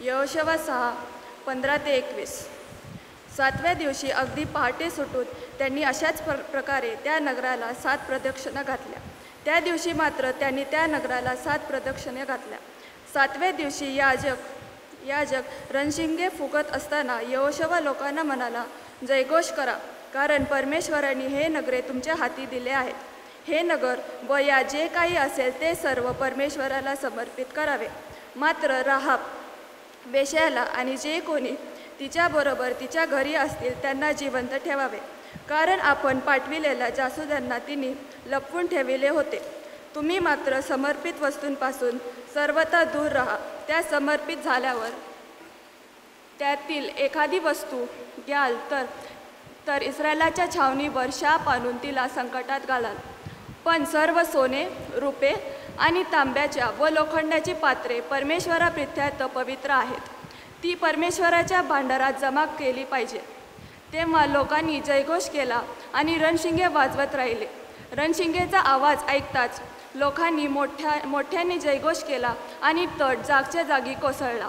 यहोशुवा 6:15-21. 7व्या दिवशी अगदी पहाटे सुटून त्यांनी अशाच प्रकारे त्या नगराला 7 प्रदक्षिणा घातल्या. त्या दिवशी मात्र त्यांनी त्या नगराला 7 प्रदक्षिणे घातल्या. 7व्या दिवशी याजक रणशिंगे फुगत असताना यहोशुवा लोकांना म्हणाला, जयघोष करा, कारण परमेश्वराने हे नगरे तुमच्या हाती दिले आहेत. हे नगर व या जे काही असेल ते सर्व परमेश्वराला समर्पित करावे. मात्र राहाब वेश्याला आणि जे कोणी तिच्याबरोबर तिच्या घरी असतील त्यांना जिवंत ठेवावे, कारण आपण पाठविलेल्या जासूदांना तिने लपवून ठेविले होते. तुम्ही मात्र समर्पित वस्तूंपासून सर्वथा दूर राहा. त्या समर्पित झाल्यावर त्यातील एखादी वस्तू घ्याल तर इस्रायलाच्या छावणीवर शाप आणून तिला संकटात घालाल. पण सर्व सोने, रुपे आणि तांब्याच्या व लोखंडाची पात्रे परमेश्वराप्रित्यर्थ पवित्र आहेत. ती परमेश्वराच्या भांडारात जमा केली पाहिजे. तेव्हा लोकांनी जयघोष केला आणि रणशिंगे वाजवत राहिले. रणशिंगेचा आवाज ऐकताच लोकांनी मोठ्याने जयघोष केला आणि तट जागच्या जागी कोसळला.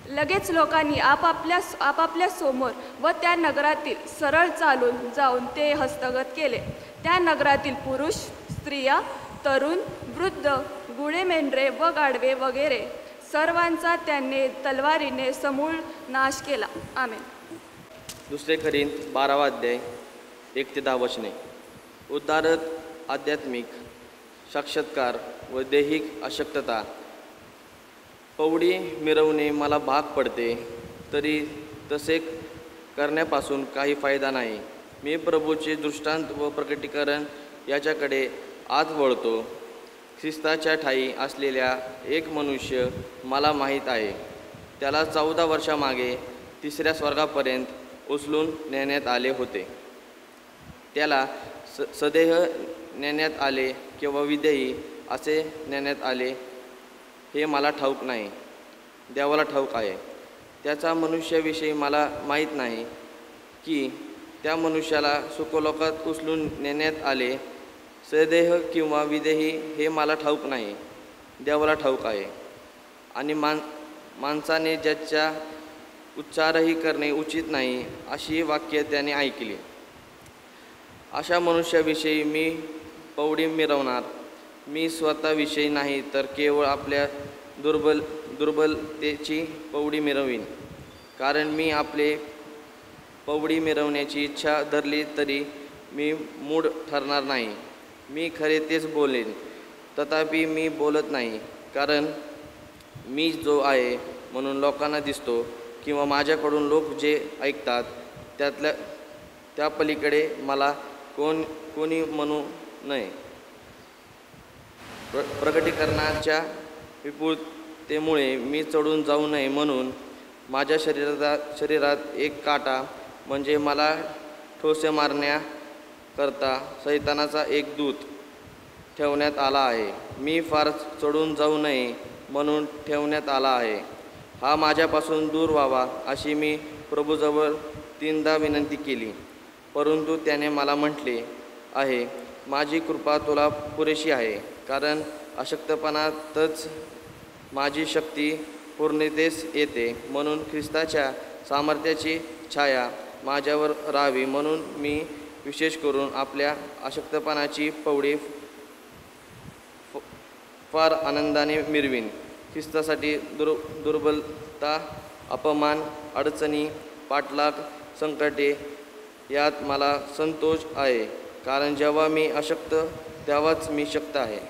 लगेच लोकांनी आपापल्या समोर व त्या नगरातील सरळ चालून जाऊन ते हस्तगत केले. त्या नगरातील पुरुष, स्त्रिया, तरुण, वृद्ध, गुळे, मेंढरे व गाढवे वगैरे सर्वांचा त्यांनी तलवारीने समूळ नाश केला. आमेन. दुसरे कोरिंथ 12वा अध्याय 1-10 वचने. उद्धारक, आध्यात्मिक साक्षात्कार व दैहिक अशक्तता पौडी मिरवणे मला भाग पडते, तरी तसे करण्यापासून काही फायदा नाही. मी प्रभूचे दृष्टांत व प्रकटीकरण याच्याकडे आत वळतो. ख्रिस्ताच्या ठायी असलेल्या एक मनुष्य मला माहीत आहे. त्याला 14 वर्षामागे 3ऱ्या स्वर्गापर्यंत उचलून नेण्यात आले होते. त्याला सदेह नेण्यात आले किंवा विदेही असे नेण्यात आले हे मला ठाऊक नाही, देवाला ठाऊक आहे. त्याचा मनुष्याविषयी मला माहीत नाही की त्या मनुष्याला सुखलोकात उचलून नेण्यात आले सदेह किंवा विदेही हे मला ठाऊक नाही, देवाला ठाऊक आहे. आणि माणसाने ज्याचा उच्चारही करणे उचित नाही अशी वाक्य त्याने ऐकली. अशा मनुष्याविषयी मी पौडी मिरवणार. मी स्वतःविषयी नाही तर केवळ आपल्या दुर्बलतेची पौडी मिरवीन. कारण मी आपले पौडी मिरवण्याची इच्छा धरली तरी मी मूढ ठरणार नाही. मी खरे तेच बोलेन, तथापि मी बोलत नाही, कारण मी जो आहे म्हणून लोकांना दिसतो, किंवा माझ्याकडून लोक जे ऐकतात त्या पलीकडे मला कोणी म्हणू नये. प्रकटीकरणाच्या विपुलतेमुळे मी चढून जाऊ नये म्हणून माझ्या शरीरात एक काटा म्हणजे मला ठोसे मारण्याकरता सैतानाचा एक दूत ठेवण्यात आला आहे. मी फार चढून जाऊ नये म्हणून ठेवण्यात आला आहे. हा माझ्यापासून दूर व्हावा अशी मी प्रभूजवळ 3दा विनंती केली, परंतु त्याने मला म्हटले आहे, माझी कृपा तुला पुरेशी आहे, कारण अशक्तपणातच माझी शक्ती पूर्णतेस येते. म्हणून ख्रिस्ताच्या सामर्थ्याची छाया माझ्यावर राहावी म्हणून मी विशेष करून आपल्या अशक्तपणाची पौडी फार आनंदाने मिरवीन. ख्रिस्तासाठी दुर्बलता, अपमान, अडचणी, पाठलाग, संकटे यात मला संतोष आहे, कारण जेव्हा मी अशक्त तेव्हाच मी शक्त आहे.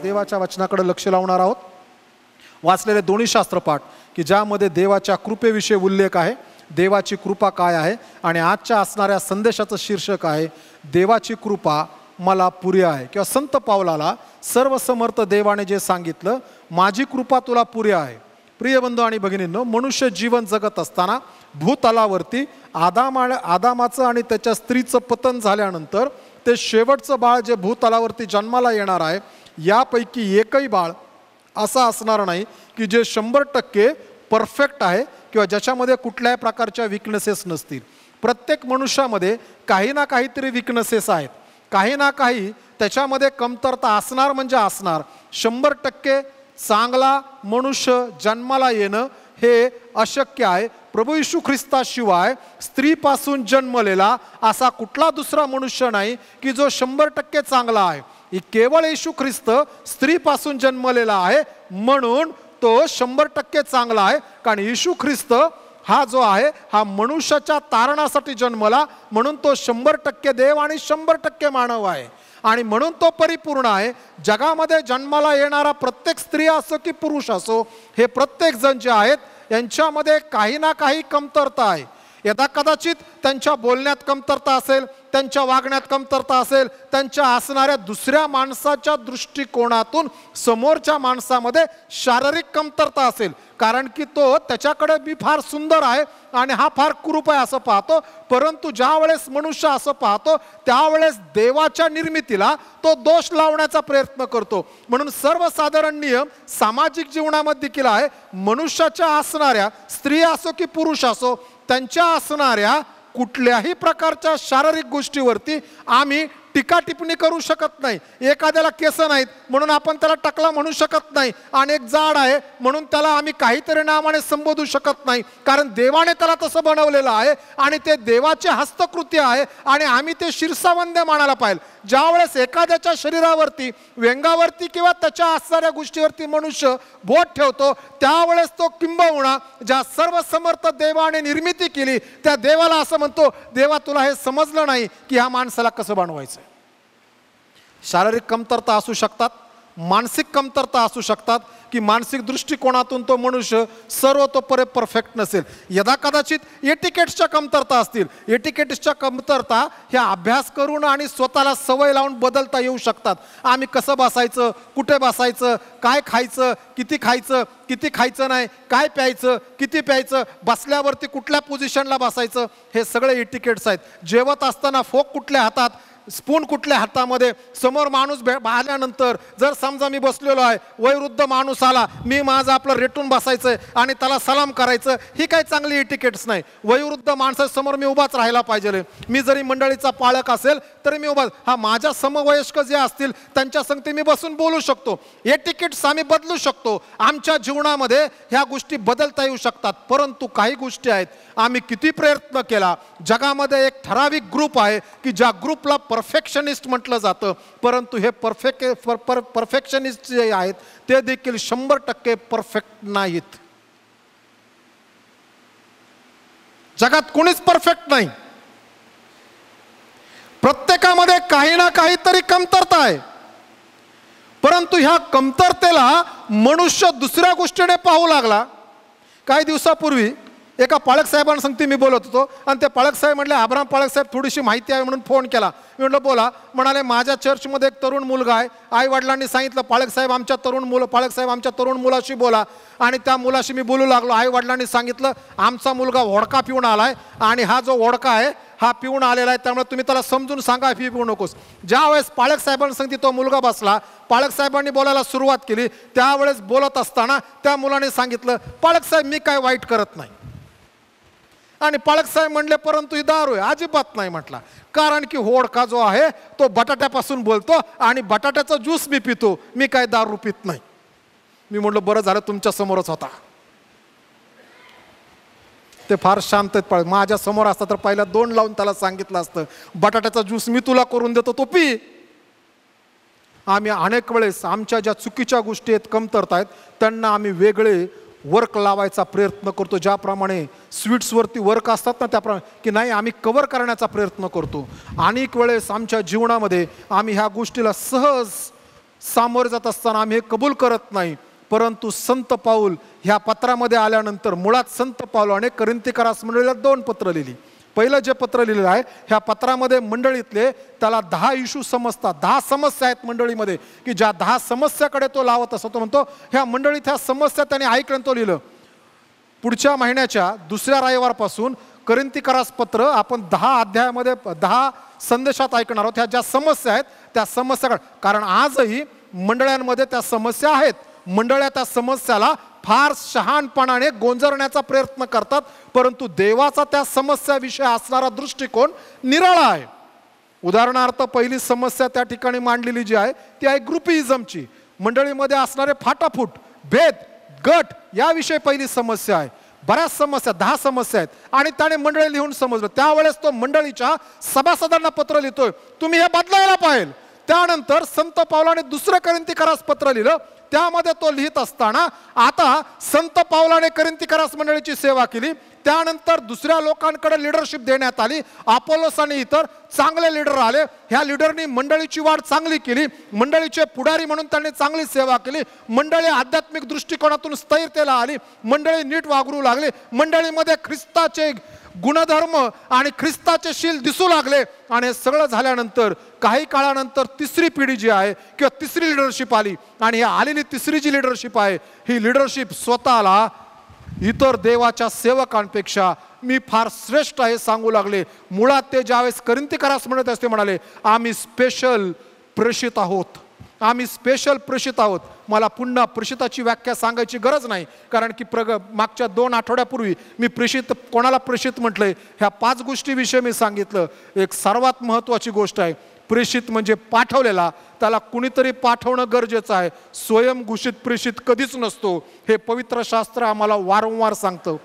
देवाच्या वचनाकडे लक्ष लावणार आहोत. वाचलेले दोन्ही शास्त्रपाठ की ज्यामध्ये देवाच्या कृपेविषयी उल्लेख आहे, देवाची कृपा काय आहे, आणि आजच्या असणाऱ्या संदेशाचं शीर्षक आहे देवाची कृपा मला पुरी आहे. किंवा संत पावलाला सर्वसमर्थ देवाने जे सांगितलं, माझी कृपा तुला पुरी आहे. प्रिय बंधू आणि भगिनींनो, मनुष्य जीवन जगत असताना भूतलावरती आदामाचं आणि त्याच्या स्त्रीचं पतन झाल्यानंतर ते शेवटचं बाळ जे भूतलावरती जन्माला येणार आहे, यापैकी एकही बाळ असा असणार नाही की जे 100% परफेक्ट आहे किंवा ज्याच्यामध्ये कुठल्याही प्रकारच्या विकनेसेस नसतील. प्रत्येक मनुष्यामध्ये काही ना काहीतरी विकनेसेस आहेत, काही ना काही त्याच्यामध्ये कमतरता असणार म्हणजे असणार. 100% चांगला मनुष्य जन्माला येणं हे अशक्य आहे. प्रभू येशू ख्रिस्ताशिवाय स्त्रीपासून जन्मलेला असा कुठला दुसरा मनुष्य नाही की जो 100% चांगला आहे. केवळ येशू ख्रिस्त स्त्रीपासून जन्मलेला आहे म्हणून तो 100% चांगला आहे. कारण येशू ख्रिस्त हा जो आहे हा मनुष्याच्या तारणासाठी जन्मला, म्हणून तो 100% देव आणि 100% मानव आहे, आणि म्हणून तो परिपूर्ण आहे. जगामध्ये जन्माला येणारा प्रत्येक स्त्री असो की पुरुष असो, हे प्रत्येक जण जे आहेत यांच्यामध्ये काही ना काही कमतरता आहे. यदा कदाचित त्यांच्या बोलण्यात कमतरता असेल, त्यांच्या वागण्यात कमतरता असेल, त्यांच्या असणाऱ्या दुसऱ्या माणसाच्या दृष्टिकोनातून समोरच्या माणसामध्ये शारीरिक कमतरता असेल, कारण की तो त्याच्याकडे मी फार सुंदर आहे आणि हा फार कुरूप आहे असं पाहतो. परंतु ज्या वेळेस मनुष्य असं पाहतो त्यावेळेस देवाच्या निर्मितीला तो दोष लावण्याचा प्रयत्न करतो. म्हणून सर्वसाधारण नियम सामाजिक जीवनामध्ये देखील आहे. मनुष्याच्या असणाऱ्या स्त्री असो की पुरुष असो, त्यांच्या असणाऱ्या कुठल्याही प्रकारच्या शारीरिक गोष्टीवरती आम्ही टीका टिप्पणी करू शकत नाही. एखाद्याला केस नाहीत म्हणून आपण त्याला टकला म्हणू शकत नाही, आणि एक जाड आहे म्हणून त्याला आम्ही काहीतरी नावाने संबोधू शकत नाही, कारण देवाने त्याला तसं बनवलेलं आहे आणि ते देवाची हस्तकृती आहे आणि आम्ही ते शिरसावंद्य मानायला पाहिजे. ज्यावेळेस एखाद्याच्या शरीरावरती, व्यंगावरती किंवा त्याच्या असणाऱ्या गोष्टीवरती मनुष्य बोट ठेवतो त्यावेळेस तो किंबहुना ज्या सर्वसमर्थ देवाने निर्मिती केली त्या देवाला असं म्हणतो, देवा तुला हे समजलं नाही की ह्या माणसाला कसं बनवायचं. शारीरिक कमतरता असू शकतात, मानसिक कमतरता असू शकतात की मानसिक दृष्टिकोनातून तो मनुष्य सर्वतोपरी परफेक्ट नसेल. यदा कदाचित एटिकेट्सच्या कमतरता असतील. एटिकेट्सच्या कमतरता ह्या अभ्यास करून आणि स्वतःला सवय लावून बदलता येऊ शकतात. आम्ही कसं बसायचं, कुठे बसायचं, काय खायचं, किती खायचं नाही, काय प्यायचं, किती प्यायचं, बसल्यावरती कुठल्या पोझिशनला बसायचं, हे सगळे एटिकेट्स आहेत. जेवत असताना फोक कुठल्या हातात, स्पून कुठल्या हातामध्ये, समोर माणूस आल्यानंतर जर समजा मी बसलेलो आहे, वयोवृद्ध माणूस आला, मी माझं आपलं रेटून बसायचं आणि त्याला सलाम करायचं, ही काही चांगली एटिकेट्स नाही. वयोवृद्ध माणसासमोर मी उभाच राहायला पाहिजे. मी जरी मंडळीचा पालक असेल तरी मी उभा, हा माझ्या समवयस्क जे असतील त्यांच्या संगती मी बसून बोलू शकतो. एटिकेट्स आम्ही बदलू शकतो. आमच्या जीवनामध्ये ह्या गोष्टी बदलता येऊ शकतात. परंतु काही गोष्टी आहेत, आम्ही किती प्रयत्न केला, जगामध्ये एक ठराविक ग्रुप आहे की ज्या ग्रुपला परफेक्शनिस्ट म्हटलं जातं, परंतु हे परफेक्शनिस्ट जे आहेत ते देखील 100% परफेक्ट नाहीत. जगात कोणीच परफेक्ट नाही. प्रत्येकामध्ये काही ना काहीतरी कमतरता आहे. परंतु ह्या कमतरतेला मनुष्य दुसऱ्या गोष्टीने पाहू लागला. काही दिवसापूर्वी एका पाळक साहेबांना सांगते मी बोलत होतो आणि ते पाळक साहेब म्हटले, अब्राम पाळक साहेब थोडीशी माहिती आहे म्हणून फोन केला. मी म्हटलं बोला. म्हणाले, माझ्या चर्चमध्ये एक तरुण मुलगा आहे, आई वडिलांनी सांगितलं पाळक साहेब आमच्या तरुण मुलाशी बोला, आणि त्या मुलाशी मी बोलू लागलो. आई वडिलांनी सांगितलं आमचा मुलगा वोडका पिऊन आलाय आणि हा जो वोडका आहे हा पिऊन आलेला आहे, त्यामुळे तुम्ही त्याला समजून सांगा पिऊ नकोस. ज्या वेळेस पाळक साहेबांनी सांगितले तो मुलगा बसला, पाळक साहेबांनी बोलायला सुरुवात केली. त्यावेळेस बोलत असताना त्या मुलाने सांगितलं, पाळक साहेब मी काय वाईट करत नाही. आणि पाळक साहेब म्हणले, परंतु ही दारू आहे. अजिबात नाही म्हटला, कारण की वोडका जो आहे तो बटाट्यापासून बोलतो आणि बटाट्याचा ज्यूस मी पितो, मी काय दारू पित नाही. मी म्हटलं बरं झालं तुमच्या समोरच होता. ते फार शांत आहेत. माझ्या समोर असता तर पहिला 2 लावून त्याला सांगितलं असतं, बटाट्याचा ज्यूस मी तुला करून देतो, तो पी. आम्ही अनेक वेळेस आमच्या ज्या चुकीच्या गोष्टी आहेत, कमतरता आहेत, त्यांना आम्ही वेगळे वर्क लावायचा प्रयत्न करतो. ज्याप्रमाणे स्वीट्सवरती वर्क असतात ना, त्याप्रमाणे की नाही आम्ही कव्हर करण्याचा प्रयत्न करतो. अनेक वेळेस आमच्या जीवनामध्ये आम्ही ह्या गोष्टीला सहज सामोरे जात असताना आम्ही हे कबूल करत नाही. परंतु संत पाऊल ह्या पत्रामध्ये आल्यानंतर मुळात संत पाऊलाने करिंथीकरास मंडळीला 2 पत्र लिहिली. पहिलं जे पत्र लिहिलेलं आहे ह्या पत्रामध्ये मंडळीतले त्याला 10 इशू समजतात, 10 समस्या आहेत मंडळीमध्ये की ज्या 10 समस्याकडे तो लावत असतो. तो म्हणतो ह्या मंडळीत ह्या समस्या त्याने ऐकल्यानं तो लिहिलं. पुढच्या महिन्याच्या 2ऱ्या रविवारपासून करिंथीकरास पत्र आपण 10 अध्यायामध्ये 10 संदेशात ऐकणार आहोत. ह्या ज्या समस्या आहेत त्या समस्या, कारण आजही मंडळांमध्ये त्या समस्या आहेत. मंडळ्या त्या समस्याला फार शहाणपणाने गोंजरण्याचा प्रयत्न करतात, परंतु देवाचा त्या समस्याविषयी असणारा दृष्टिकोन निराळा आहे. उदाहरणार्थ पहिली समस्या त्या ठिकाणी मांडलेली जी आहे ती आहे ग्रुपिझमची. मंडळीमध्ये असणारे फाटाफूट, भेद, गट याविषयी पहिली समस्या आहे. बऱ्याच समस्या 10 समस्या आहेत आणि त्याने मंडळी लिहून समजलं. त्यावेळेस तो मंडळीच्या सभासदांना पत्र लिहितोय, तुम्ही हे बदलायला पाहिजे. त्यानंतर संत पावलाने 2रं करिंथीकरास पत्र लिहिलं. त्यामध्ये तो लिहित असताना आता संत पावलाने करिंथीकरास मंडळीची सेवा केली. त्यानंतर दुसऱ्या लोकांकडे लिडरशिप देण्यात आली. अपोलोस आणि इतर चांगले लीडर आले. ह्या लीडरनी मंडळीची वाढ चांगली केली. मंडळीचे पुढारी म्हणून त्यांनी चांगली सेवा केली. मंडळी आध्यात्मिक दृष्टिकोनातून स्थैर्यतेला आली. मंडळी नीट वागरू लागली. मंडळीमध्ये ख्रिस्ताचे गुणधर्म आणि ख्रिस्ताचे शील दिसू लागले. आणि सगळं झाल्यानंतर काही काळानंतर 3री पिढी जी आहे किंवा 3री लिडरशिप आली. आणि ही आलेली 3री जी लिडरशिप आहे ही लिडरशिप स्वतःला इतर देवाच्या सेवकांपेक्षा मी फार श्रेष्ठ आहे सांगू लागले. मुळात ते ज्यावेळेस करिंथीकरास म्हणत असते म्हणाले आम्ही स्पेशल प्रेषित आहोत, आम्ही स्पेशल प्रेषित आहोत. मला पुन्हा प्रेषिताची व्याख्या सांगायची गरज नाही, कारण की मागच्या 2 आठवड्यापूर्वी मी प्रेषित कोणाला प्रेषित म्हटलंय ह्या 5 गोष्टीविषयी मी सांगितलं. एक सर्वात महत्त्वाची गोष्ट आहे, प्रेषित म्हणजे पाठवलेला, त्याला कुणीतरी पाठवणं गरजेचं आहे. स्वयंघोषित प्रेषित कधीच नसतो. हे पवित्र शास्त्र आम्हाला वारंवार सांगतं.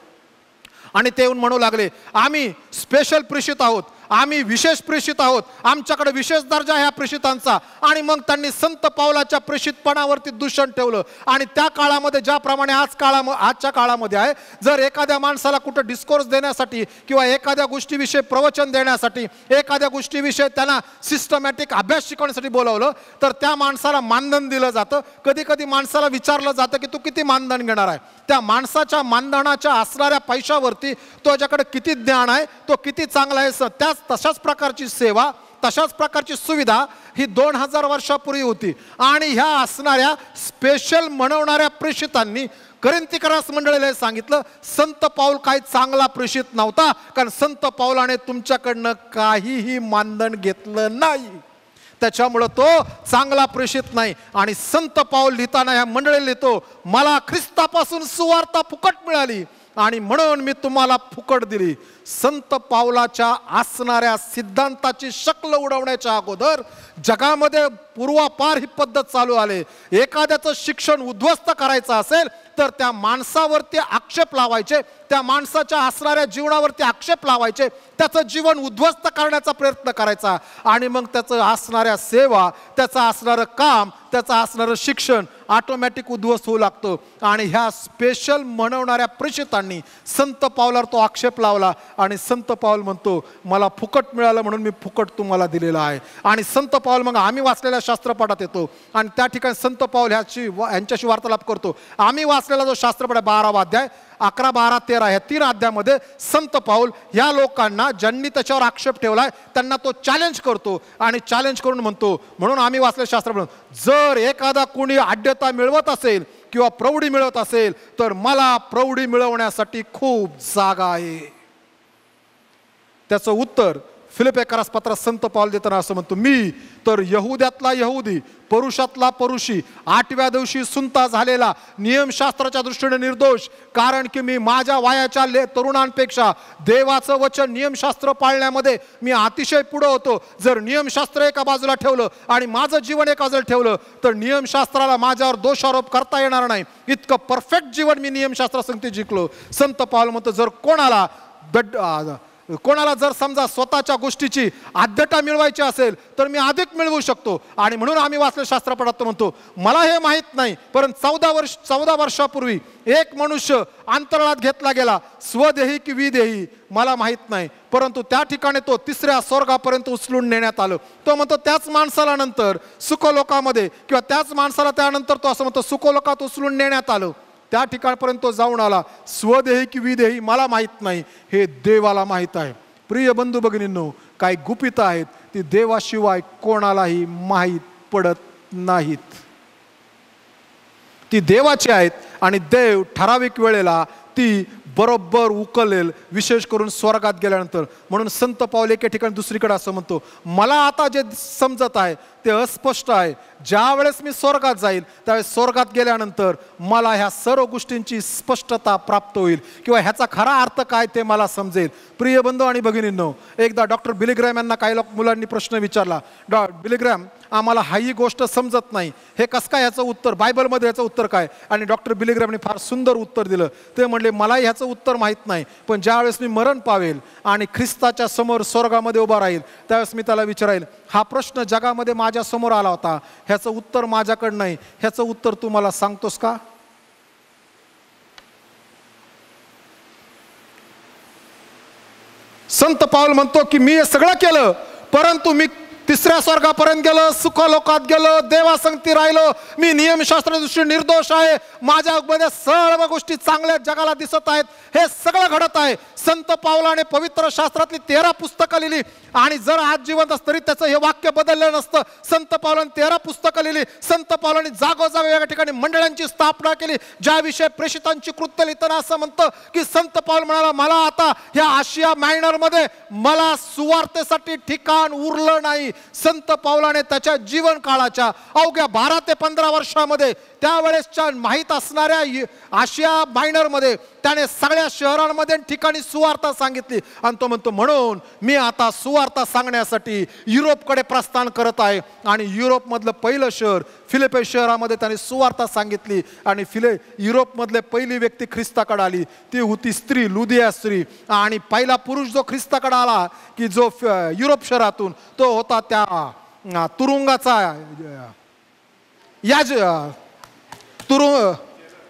आणि ते येऊन म्हणू लागले आम्ही स्पेशल प्रेषित आहोत, आम्ही विशेष प्रेषित आहोत, आमच्याकडे विशेष दर्जा ह्या प्रेषितांचा. आणि मग त्यांनी संत पावलाच्या प्रेषितपणावरती दूषण ठेवलं. आणि त्या काळामध्ये ज्याप्रमाणे आजच्या काळामध्ये आहे, जर एखाद्या माणसाला कुठं डिस्कोर्स देण्यासाठी किंवा एखाद्या गोष्टीविषयी प्रवचन देण्यासाठी, एखाद्या गोष्टीविषयी त्यांना सिस्टमॅटिक अभ्यास शिकवण्यासाठी बोलावलं तर त्या माणसाला मानधन दिलं जातं. कधी कधी माणसाला विचारलं जातं की तू किती मानधन घेणार आहे. त्या माणसाच्या मानधनाच्या असणाऱ्या पैशावरती त्याच्याकडे किती ज्ञान आहे, तो किती चांगला आहे. तशाच प्रकारची सेवा, तशाच प्रकारची सुविधा ही 2000 वर्षापूर्वी होती. आणि ह्या असणाऱ्या स्पेशल म्हणवणाऱ्या प्रेषितांनी करिंथीकरास मंडळीला सांगितलं संत पाऊल काही चांगला प्रेषित नव्हता, कारण संत पाऊलाने तुमच्याकडनं काहीही मानधन घेतलं नाही, त्याच्यामुळं तो चांगला प्रेषित नाही. आणि संत पाऊल लिहिताना ह्या मंडळी लिहितो मला ख्रिस्तापासून सुवार्ता फुकट मिळाली आणि म्हणून मी तुम्हाला फुकट दिली. संत पावलाच्या असणाऱ्या सिद्धांताची शक्ल उडवण्याच्या अगोदर जगामध्ये पूर्वापार ही पद्धत चालू आली. एखाद्याचं शिक्षण उद्ध्वस्त करायचं असेल तर त्या माणसावरती आक्षेप लावायचे, त्या माणसाच्या असणाऱ्या जीवनावरती आक्षेप लावायचे, त्याचं जीवन उद्ध्वस्त करण्याचा प्रयत्न करायचा. आणि मग त्याचं असणाऱ्या सेवा, त्याचं असणारं काम, त्याचं असणारं शिक्षण ऑटोमॅटिक उद्ध्वस्त होऊ लागतं. आणि ह्या स्पेशल म्हणवणाऱ्या प्रेषितांनी संत पावलावर तो आक्षेप लावला. आणि संत पाऊल म्हणतो मला फुकट मिळालं म्हणून मी फुकट तुम्हाला दिलेलं आहे. आणि संत पाऊल मग आम्ही वाचलेल्या शास्त्रपाठात येतो आणि त्या ठिकाणी संत पाऊल ह्यांच्याशी वार्तालाप करतो. आम्ही वाचलेला जो शास्त्रपाठ 12वा अध्याय 11, 12, 13 ह्या 3 अध्यायामध्ये संत पाऊल ह्या लोकांना ज्यांनी त्याच्यावर आक्षेप ठेवलाय त्यांना तो चॅलेंज करतो. आणि चॅलेंज करून म्हणतो, म्हणून आम्ही वाचले शास्त्र, जर एखादा कोणी आढ्यता मिळवत असेल किंवा प्रौढी मिळवत असेल तर मला प्रौढी मिळवण्यासाठी खूप जागा आहे. त्याचं उत्तर फिलिप्पियरास पत्रात संत पाऊल देताना असं म्हणतो, मी तर यहुद्यातला यहुदी, परुषातला परुषी, 8व्या दिवशी सुंता झालेला, नियमशास्त्राच्या दृष्टीने निर्दोष, कारण की मी माझ्या वयाच्या तरुणांपेक्षा देवाचं वचन नियमशास्त्र पाळण्यामध्ये मी अतिशय पुढे होतो. जर नियमशास्त्र एका बाजूला ठेवलं आणि माझं जीवन एका बाजूला ठेवलं तर नियमशास्त्राला माझ्यावर दोषारोप करता येणार नाही. इतकं परफेक्ट जीवन मी नियमशास्त्र संगती जिंकलो. संत पाऊल म्हणतो जर कोणाला कोणाला जर समजा स्वतःच्या गोष्टीची आद्यता मिळवायची असेल तर मी अधिक मिळवू शकतो. आणि म्हणून आम्ही वाचले शास्त्रपटात म्हणतो मला हे माहीत नाही, परंतु 14 वर्षापूर्वी एक मनुष्य अंतराळात घेतला गेला, स्वदेही की विदेही मला माहीत नाही, परंतु त्या ठिकाणी तो 3ऱ्या स्वर्गापर्यंत उचलून नेण्यात आलं. तो म्हणतो त्याच माणसाला नंतर सुखलोकामध्ये किंवा त्याच माणसाला त्यानंतर तो असं म्हणतो सुखलोकात उचलून नेण्यात आलं. त्या ठिकाणपर्यंत तो जाऊन आला. स्वदेही की विदेही मला माहीत नाही, हे देवाला माहीत आहे. प्रिय बंधू भगिनींनो, काही गुपित आहेत ती देवाशिवाय कोणालाही माहीत पडत नाहीत. ती देवाची आहेत आणि देव ठराविक वेळेला ती बरोबर उकलेल, विशेष करून स्वर्गात गेल्यानंतर. म्हणून संत पाऊल एके ठिकाणी दुसरीकडे असं म्हणतो मला आता जे समजत आहे ते अस्पष्ट आहे, ज्या वेळेस मी स्वर्गात जाईल त्यावेळेस स्वर्गात गेल्यानंतर मला ह्या सर्व गोष्टींची स्पष्टता प्राप्त होईल किंवा ह्याचा खरा अर्थ काय ते मला समजेल. प्रिय बंधू आणि भगिनींनो, एकदा डॉक्टर बिली ग्रॅम यांना काही मुलांनी प्रश्न विचारला, बिली ग्रॅम आम्हाला ही गोष्ट समजत नाही, हे कसं काय, ह्याचं उत्तर बायबलमध्ये ह्याचं उत्तर काय? आणि डॉक्टर बिली ग्रॅमने फार सुंदर उत्तर दिलं. ते म्हणले मला ह्याचं उत्तर माहीत नाही, पण ज्यावेळेस मी मरण पावेल आणि ख्रिस्ताच्या समोर स्वर्गामध्ये उभा राहील त्यावेळेस मी त्याला विचारेल हा प्रश्न जगामध्ये माझ्या समोर आला होता, ह्याचं उत्तर माझ्याकडे नाही, ह्याचं उत्तर तू मला सांगतोस का? संत पाऊल म्हणतो की मी हे सगळं केलं, परंतु मी 3ऱ्या स्वर्गापर्यंत गेलो, सुखलोकात गेलो, देवासंगती राहिलो, मी नियमशास्त्र दृष्टी निर्दोष आहे, माझ्यामध्ये सर्व गोष्टी चांगल्या जगाला दिसत आहेत, हे सगळं घडत आहे. संत पावलाने पवित्र शास्त्रातली 13 पुस्तकं लिहिली आणि जर आज जिवंत असतं तरी त्याचं हे वाक्य बदललं नसतं. संत पावलाने 13 पुस्तकं लिहिली. संत पावलाने जागोजाग वेगळ्या ठिकाणी मंडळांची स्थापना केली ज्याविषयी प्रेषितांची कृत्य लिहिताना असं म्हणतं की संत पाऊल म्हणाला मला आता ह्या आशिया मायनरमध्ये मला सुवार्तेसाठी ठिकाण उरलं नाही. संत पावलाने त्याच्या जीवन काळाच्या अवघ्या 12 ते 15 वर्षामध्ये त्यावेळेसच्या माहीत असणाऱ्या आशिया मायनरमध्ये त्याने सगळ्या शहरांमध्ये ठिकाणी सुवार्ता सांगितली. आणि तो म्हणतो म्हणून मी आता सुवार्ता सांगण्यासाठी युरोपकडे प्रस्थान करत आहे. आणि युरोपमधलं पहिलं शहर फिलिपे शहरामध्ये त्याने सुवार्ता सांगितली. आणि युरोपमधले पहिली व्यक्ती ख्रिस्ताकडे आली ती होती स्त्री, लुदिया स्त्री. आणि पहिला पुरुष जो ख्रिस्ताकडे आला की जो युरोप शहरातून तो होता त्या तुरुंगाचा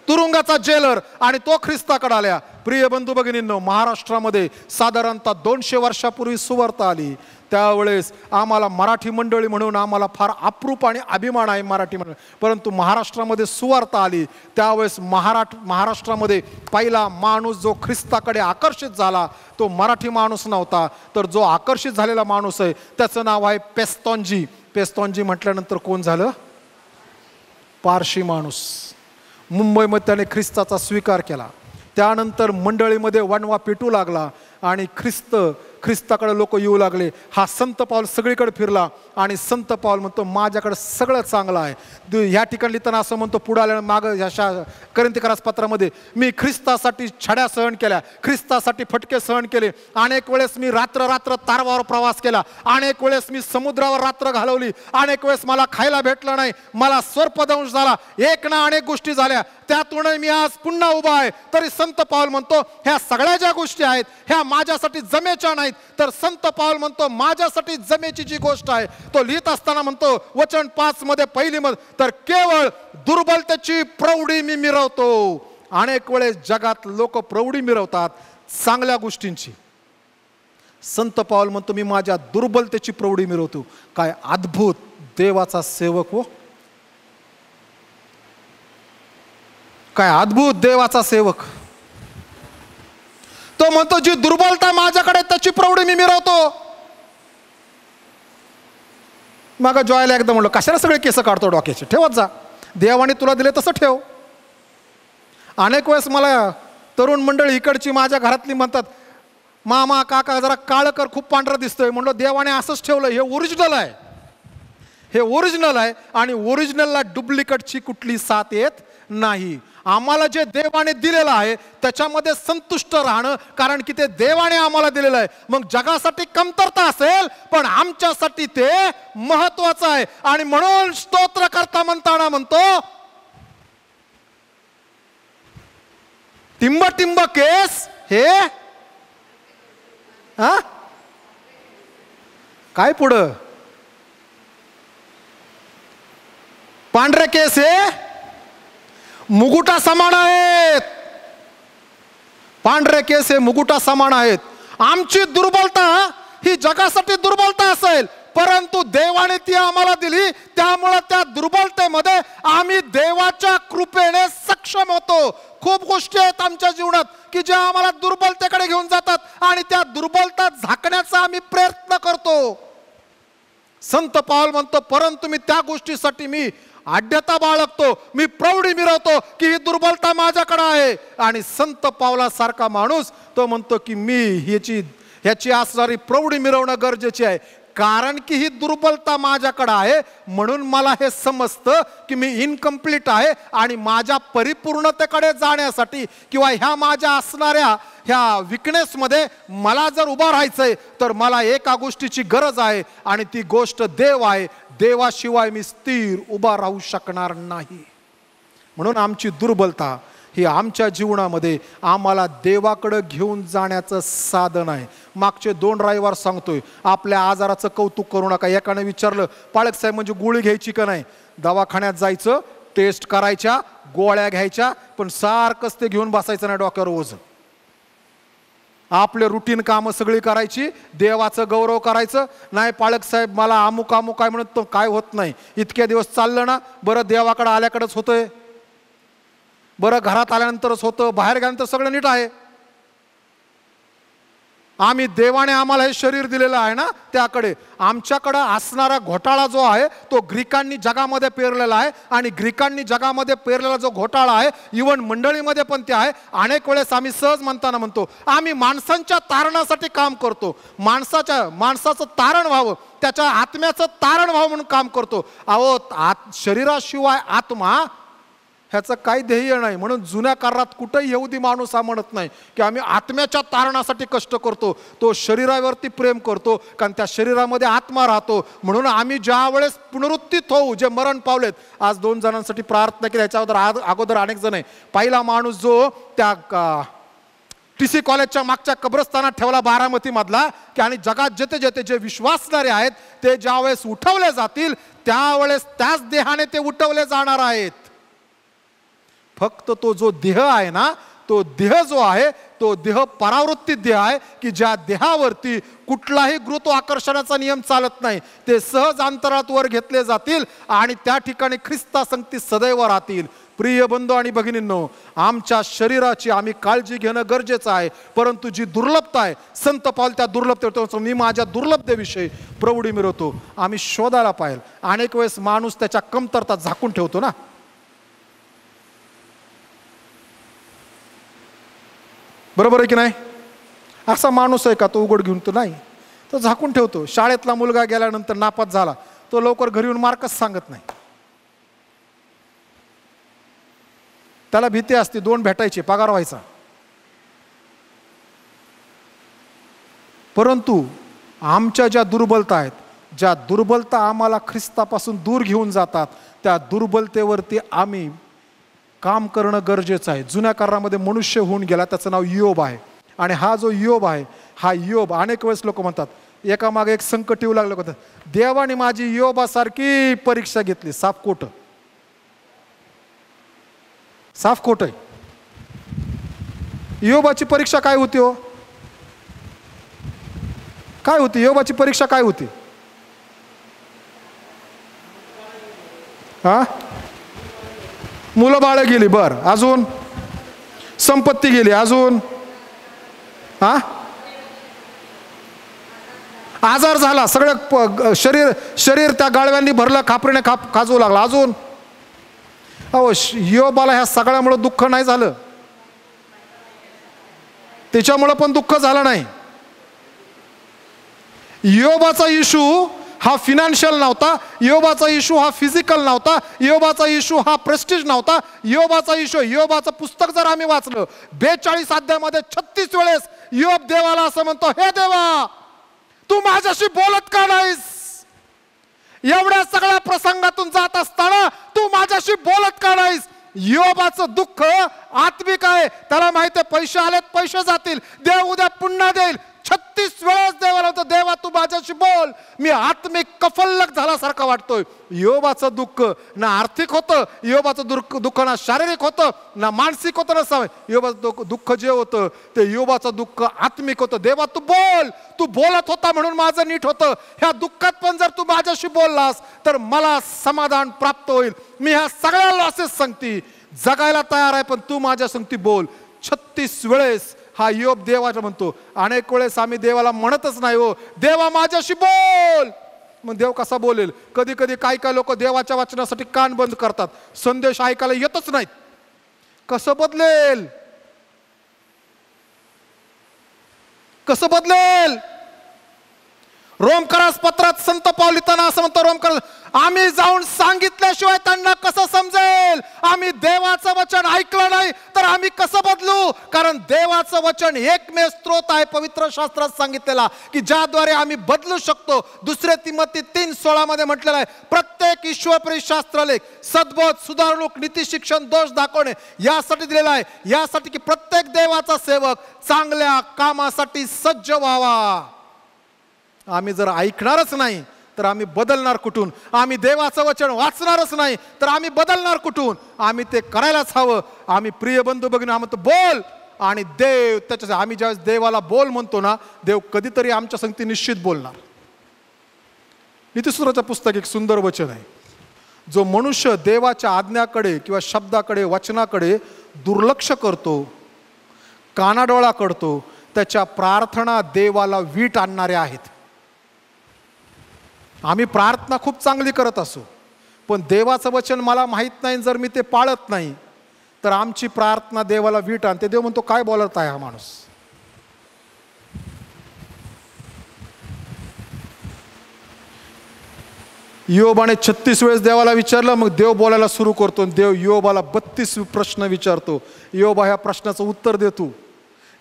तुरुंगाचा जेलर आणि तो ख्रिस्ताकडे आल्या. प्रिय बंधू भगिनींनो, महाराष्ट्रामध्ये साधारणतः 200 वर्षापूर्वी सुवार्ता आली. त्यावेळेस आम्हाला मराठी मंडळी म्हणून आम्हाला फार अप्रूप आणि अभिमान आहे मराठी मंडळ. परंतु महाराष्ट्रामध्ये सुवार्ता आली त्यावेळेस महाराष्ट्रामध्ये पहिला माणूस जो ख्रिस्ताकडे आकर्षित झाला तो मराठी माणूस नव्हता, तर जो आकर्षित झालेला माणूस आहे त्याचं नाव आहे पेस्तॉनजी. पेस्तॉनजी म्हटल्यानंतर कोण झालं? पारशी माणूस. मुंबईमध्ये त्याने ख्रिस्ताचा स्वीकार केला. त्यानंतर मंडळीमध्ये वणवा पेटू लागला आणि ख्रिस्ताकडे लोक येऊ लागले. हा संत पाऊल सगळीकडे फिरला आणि संत पाऊल म्हणतो माझ्याकडे सगळं चांगलं आहे. ह्या ठिकाणी लिहिताना असं म्हणतो पुढे आल्या मागं ह्या करिंथीकरास पत्रामध्ये मी ख्रिस्तासाठी छड्या सहन केल्या, ख्रिस्तासाठी फटके सहन केले, अनेक वेळेस मी रात्र तारवावर प्रवास केला, अनेक वेळेस मी समुद्रावर रात्र घालवली, अनेक वेळेस मला खायला भेटलं नाही, मला सर्पदंश झाला, एक ना अनेक गोष्टी झाल्या, त्यातूनही मी आज पुन्हा उभा आहे. तरी संत पाऊल म्हणतो ह्या सगळ्या ज्या गोष्टी आहेत ह्या माझ्यासाठी जमेच्या नाहीत. तर संत पाऊल म्हणतो माझ्यासाठी जमेची जी गोष्ट आहे तो लिहित असताना म्हणतो वचन 5 मध्ये पहिली तर केवळ दुर्बलतेची प्रौढी मी मिरवतो. अनेक वेळेस जगात लोक प्रौढी मिरवतात चांगल्या गोष्टींची. संत पाऊल म्हणतो मी माझ्या दुर्बलतेची प्रौढी मिरवतो. काय अद्भुत देवाचा सेवक हो, काय अद्भुत देवाचा सेवक. तो म्हणतो जी दुर्बलता माझ्याकडे त्याची प्रौढी मी मिरवतो. मग जॉयला एकदा म्हणलं कशाला सगळे केस काढतो डोक्याचे, ठेवत जा, देवाने तुला दिले तसं ठेव. अनेक वेळेस मला तरुण मंडळी इकडची माझ्या घरातली म्हणतात मामा काका जरा काळं कर, खूप पांढरं दिसतोय. म्हणलं देवाने असंच ठेवलं, हे ओरिजिनल आहे, हे ओरिजिनल आहे आणि ओरिजिनलला डुप्लिकेटची कुठली साथ येत नाही. आम्हाला जे देवाने दिलेलं आहे त्याच्यामध्ये संतुष्ट राहणं, कारण की ते देवाने आम्हाला दिलेलं आहे. मग जगासाठी कमतरता असेल पण आमच्यासाठी ते महत्वाचं आहे. आणि म्हणून स्तोत्रकर्ता म्हणताना म्हणतो टिंब टिंब केस हे हा, काय पुढं? पांढरे केस हे मुकुटा समान आहेत. पांढरे केस हे मुकुटा समान आहेत. आमची दुर्बलता ही जगासाठी दुर्बलता असेल, परंतु देवाने ती आम्हाला दिली, त्यामुळे त्या दुर्बलतेमध्ये आम्ही देवाच्या कृपेने सक्षम होतो. खूप गोष्टी आहेत आमच्या जीवनात की ज्या आम्हाला दुर्बलतेकडे घेऊन जातात आणि त्या दुर्बलता झाकण्याचा आम्ही प्रयत्न करतो. संत पाऊल म्हणतो, परंतु मी त्या गोष्टीसाठी मी आढ्यता बाळगतो, मी प्रौढी मिरवतो की ही दुर्बलता माझ्याकडे आहे. आणि संत पावलासारखा माणूस तो म्हणतो की मी ह्याची असणारी प्रौढी मिरवणं गरजेची आहे, कारण की ही दुर्बलता माझ्याकडे आहे. म्हणून मला हे समजतं की मी इनकम्प्लीट आहे आणि माझ्या परिपूर्णतेकडे जाण्यासाठी किंवा ह्या माझ्या असणाऱ्या ह्या विकनेसमध्ये मला जर उभा राहायचंय तर मला एका गोष्टीची गरज आहे आणि ती गोष्ट देव आहे. देवाशिवाय मी स्थिर उभा राहू शकणार नाही. म्हणून आमची दुर्बलता ही आमच्या जीवनामध्ये आम्हाला देवाकडे घेऊन जाण्याचं साधन आहे. मागचे 2 रविवार सांगतोय, आपल्या आजाराचं कौतुक करू नका. एकाने विचारलं, पाळक साहेब म्हणजे गोळी घ्यायची का नाही? दवाखान्यात जायचं, टेस्ट करायच्या, गोळ्या घ्यायच्या, पण सारखंच ते घेऊन बसायचं नाही डोक्यावर ओझ. आपले रुटीन कामं सगळी करायची, देवाचं गौरव करायचं नाही. पाळक साहेब मला अमुक अमुक काय म्हणत, तो काय होत नाही. इतक्या दिवस चाललं ना, बरं देवाकडे आल्याकडेच होतंय, बरं घरात आल्यानंतरच होतं, बाहेर गेल्यानंतर सगळं नीट आहे. आम्ही देवाने आम्हाला हे शरीर दिलेलं आहे ना, त्याकडे आमच्याकडे असणारा घोटाळा जो आहे तो ग्रीकांनी जगामध्ये पेरलेला आहे. आणि ग्रीकांनी जगामध्ये पेरलेला जो घोटाळा आहे इवन मंडळीमध्ये पण ते आहे. अनेक वेळेस आम्ही सहज म्हणताना म्हणतो, आम्ही माणसांच्या तारणासाठी काम करतो, माणसाचं तारण व्हावं, त्याच्या आत्म्याचं तारण व्हावं म्हणून काम करतो. अहो, शरीराशिवाय आत्मा ह्याचं काही ध्येय नाही. म्हणून जुन्या काळात कुठंही यहुदी माणूस हा म्हणत नाही की आम्ही आत्म्याच्या तारणासाठी कष्ट करतो. तो शरीरावरती प्रेम करतो, कारण त्या शरीरामध्ये आत्मा राहतो. म्हणून आम्ही ज्या वेळेस पुनरुत्थित होऊ, जे मरण पावलेत, आज 2 जणांसाठी प्रार्थना केली, याच्या अगोदर अनेक जण आहे. पहिला माणूस जो त्या TC कॉलेजच्या मागच्या कब्रस्तानात ठेवला बारामती मधला, की आणि जगात जेथे जेथे जे विश्वासणारे आहेत ते ज्या वेळेस उठवले जातील त्यावेळेस त्याच देहाने ते उठवले जाणार आहेत. फक्त तो जो देह आहे ना, तो देह जो आहे तो देह परावृत्ती देह आहे की ज्या देहावरती कुठलाही गुरुत्वाकर्षणाचा नियम चालत नाही. ते सहज अंतरात वर घेतले जातील आणि त्या ठिकाणी ख्रिस्ता संगती सदैव राहतील. प्रिय बंधू आणि भगिनींनो, आमच्या शरीराची आम्ही काळजी घेणं गरजेचं आहे, परंतु जी दुर्लभता आहे, संत पाऊल त्या दुर्लभतेवर, मी माझ्या दुर्लभतेविषयी प्रौढी मिरवतो, आम्ही शोधायला पाहिजे. अनेक वेळेस माणूस त्याच्या कमतरता झाकून ठेवतो ना. बरोबर आहे की नाही? असा माणूस आहे का तो उघड घेऊन? तो नाही, तो झाकून ठेवतो. शाळेतला मुलगा गेल्यानंतर नापास झाला, तो लवकर घरी येऊन मार्कच सांगत नाही. त्याला भीती असते 2 भेटायचे, पगार व्हायचा. परंतु आमच्या ज्या दुर्बलता आहेत, ज्या दुर्बलता आम्हाला ख्रिस्तापासून दूर घेऊन जातात, त्या दुर्बलतेवरती आम्ही काम करणं गरजेचं आहे. जुन्या काळामध्ये मनुष्य होऊन गेला, त्याचं नाव योब आहे. आणि हा जो योब आहे, हा योब अनेक वेळेस लोक म्हणतात, एकामागे एक संकट येऊ लागलं होतं, देवाने माझी योबासारखी परीक्षा घेतली. साफ खोटं, साफ खोटं आहे. योबाची परीक्षा काय होती हो? काय होती योबाची परीक्षा? काय होती? हा, मुलं बाळ गेली, बर, अजून संपत्ती गेली, अजून हा आजार झाला, सगळं शरीर त्या गाळव्यांनी भरलं, खापरीने खाजवू लागला, अजून. अहो, योबाला ह्या सगळ्यामुळे दुःख नाही झालं, त्याच्यामुळे पण दुःख झालं नाही. योबाचा इशू हा फिनान्शियल नव्हता, योबाचा इशू हा फिजिकल नव्हता, योबाचा इशू हा प्रेस्टिज नव्हता. योबाचा इशू, योबाचं पुस्तक जर आम्ही वाचलं 42 अध्यायामध्ये 36 वेळेस योब देवाला असं म्हणतो, हे देवा, तू माझ्याशी बोलत का नाहीस? एवढ्या सगळ्या प्रसंगातून जात असताना तू माझ्याशी बोलत का नाहीस? योबाचं दुःख आत्मिक आहे. त्याला माहिती आहे पैसे आलेत, पैसे जातील, देव उद्या पुन्हा देईल. 36 वेळेस देवाला होतं, देवा तू माझ्याशी बोल, मी आत्मिक कफल्लक झाल्यासारखा वाटतोय. योबाचं दुःख ना आर्थिक होतं, योबाचं दुःख ना शारीरिक होतं, ना मानसिक होतं, ना योबाचं दुःख जे होतं ते योबाचं दुःख आत्मिक होतं. देवा तू बोल, तू बोलत होता म्हणून माझं नीट होतं. ह्या दुःखात पण जर तू माझ्याशी बोललास तर मला समाधान प्राप्त होईल. मी ह्या सगळ्या लॉसेस सांगती जगायला तयार आहे, पण तू माझ्या संगती बोल. 36 वेळेस हा योब देवाचा म्हणतो. अनेक वेळेस आम्ही देवाला म्हणतच नाही, हो देवा माझ्याशी बोल. मग देव कसा बोलेल? कधी कधी काही काही लोक देवाच्या वाचनासाठी कान बंद करतात, संदेश ऐकायला येतच नाहीत. कसं बदलेल? कसं बदलेल? रोमकरास पत्रात संत पाऊल लिहिताना असं म्हणतो, रोमकर आम्ही जाऊन सांगितल्याशिवाय त्यांना कसं समजेल? आम्ही देवाचं वचन ऐकलं नाही तर आम्ही कसं बदलू? कारण देवाचं वचन एकमेव स्त्रोत आहे पवित्र शास्त्रात सांगितलेला की ज्याद्वारे आम्ही बदलू शकतो. 2 तिमोथी 3:16 मध्ये म्हटलेलं आहे, प्रत्येक ईश्वरप्रेरित शास्त्रलेख सद्बोध, सुधारणूक, नीती शिक्षण, दोष दाखवणे यासाठी दिलेला आहे. यासाठी की प्रत्येक देवाचा सेवक चांगल्या कामासाठी सज्ज व्हावा. आम्ही जर ऐकणारच नाही तर आम्ही बदलणार कुठून? आम्ही देवाचं वचन वाचणारच नाही तर आम्ही बदलणार कुठून? आम्ही ते करायलाच हवं. आम्ही प्रिय बंधू भगिनी म्हणतो बोल, आणि देव त्याच्या आम्ही ज्यावेळेस देवाला बोल म्हणतो ना, देव कधीतरी आमच्या संगती निश्चित बोलणार. नीतिसूत्राचं पुस्तक एक सुंदर वचन आहे. जो मनुष्य देवाच्या आज्ञाकडे किंवा शब्दाकडे वचनाकडे दुर्लक्ष करतो, कानाडोळा करतो, त्याच्या प्रार्थना देवाला वीट आणणाऱ्या आहेत. आम्ही प्रार्थना खूप चांगली करत असो, पण देवाचं वचन मला माहीत नाही, जर मी ते पाळत नाही तर आमची प्रार्थना देवाला वीट आणते. देव म्हणतो काय बोलत आहे हा माणूस? योबाने 36 वेळेस देवाला विचारलं, मग देव बोलायला सुरू करतो. देव योबाला 32 प्रश्न विचारतो. योबा ह्या प्रश्नाचं उत्तर देतो.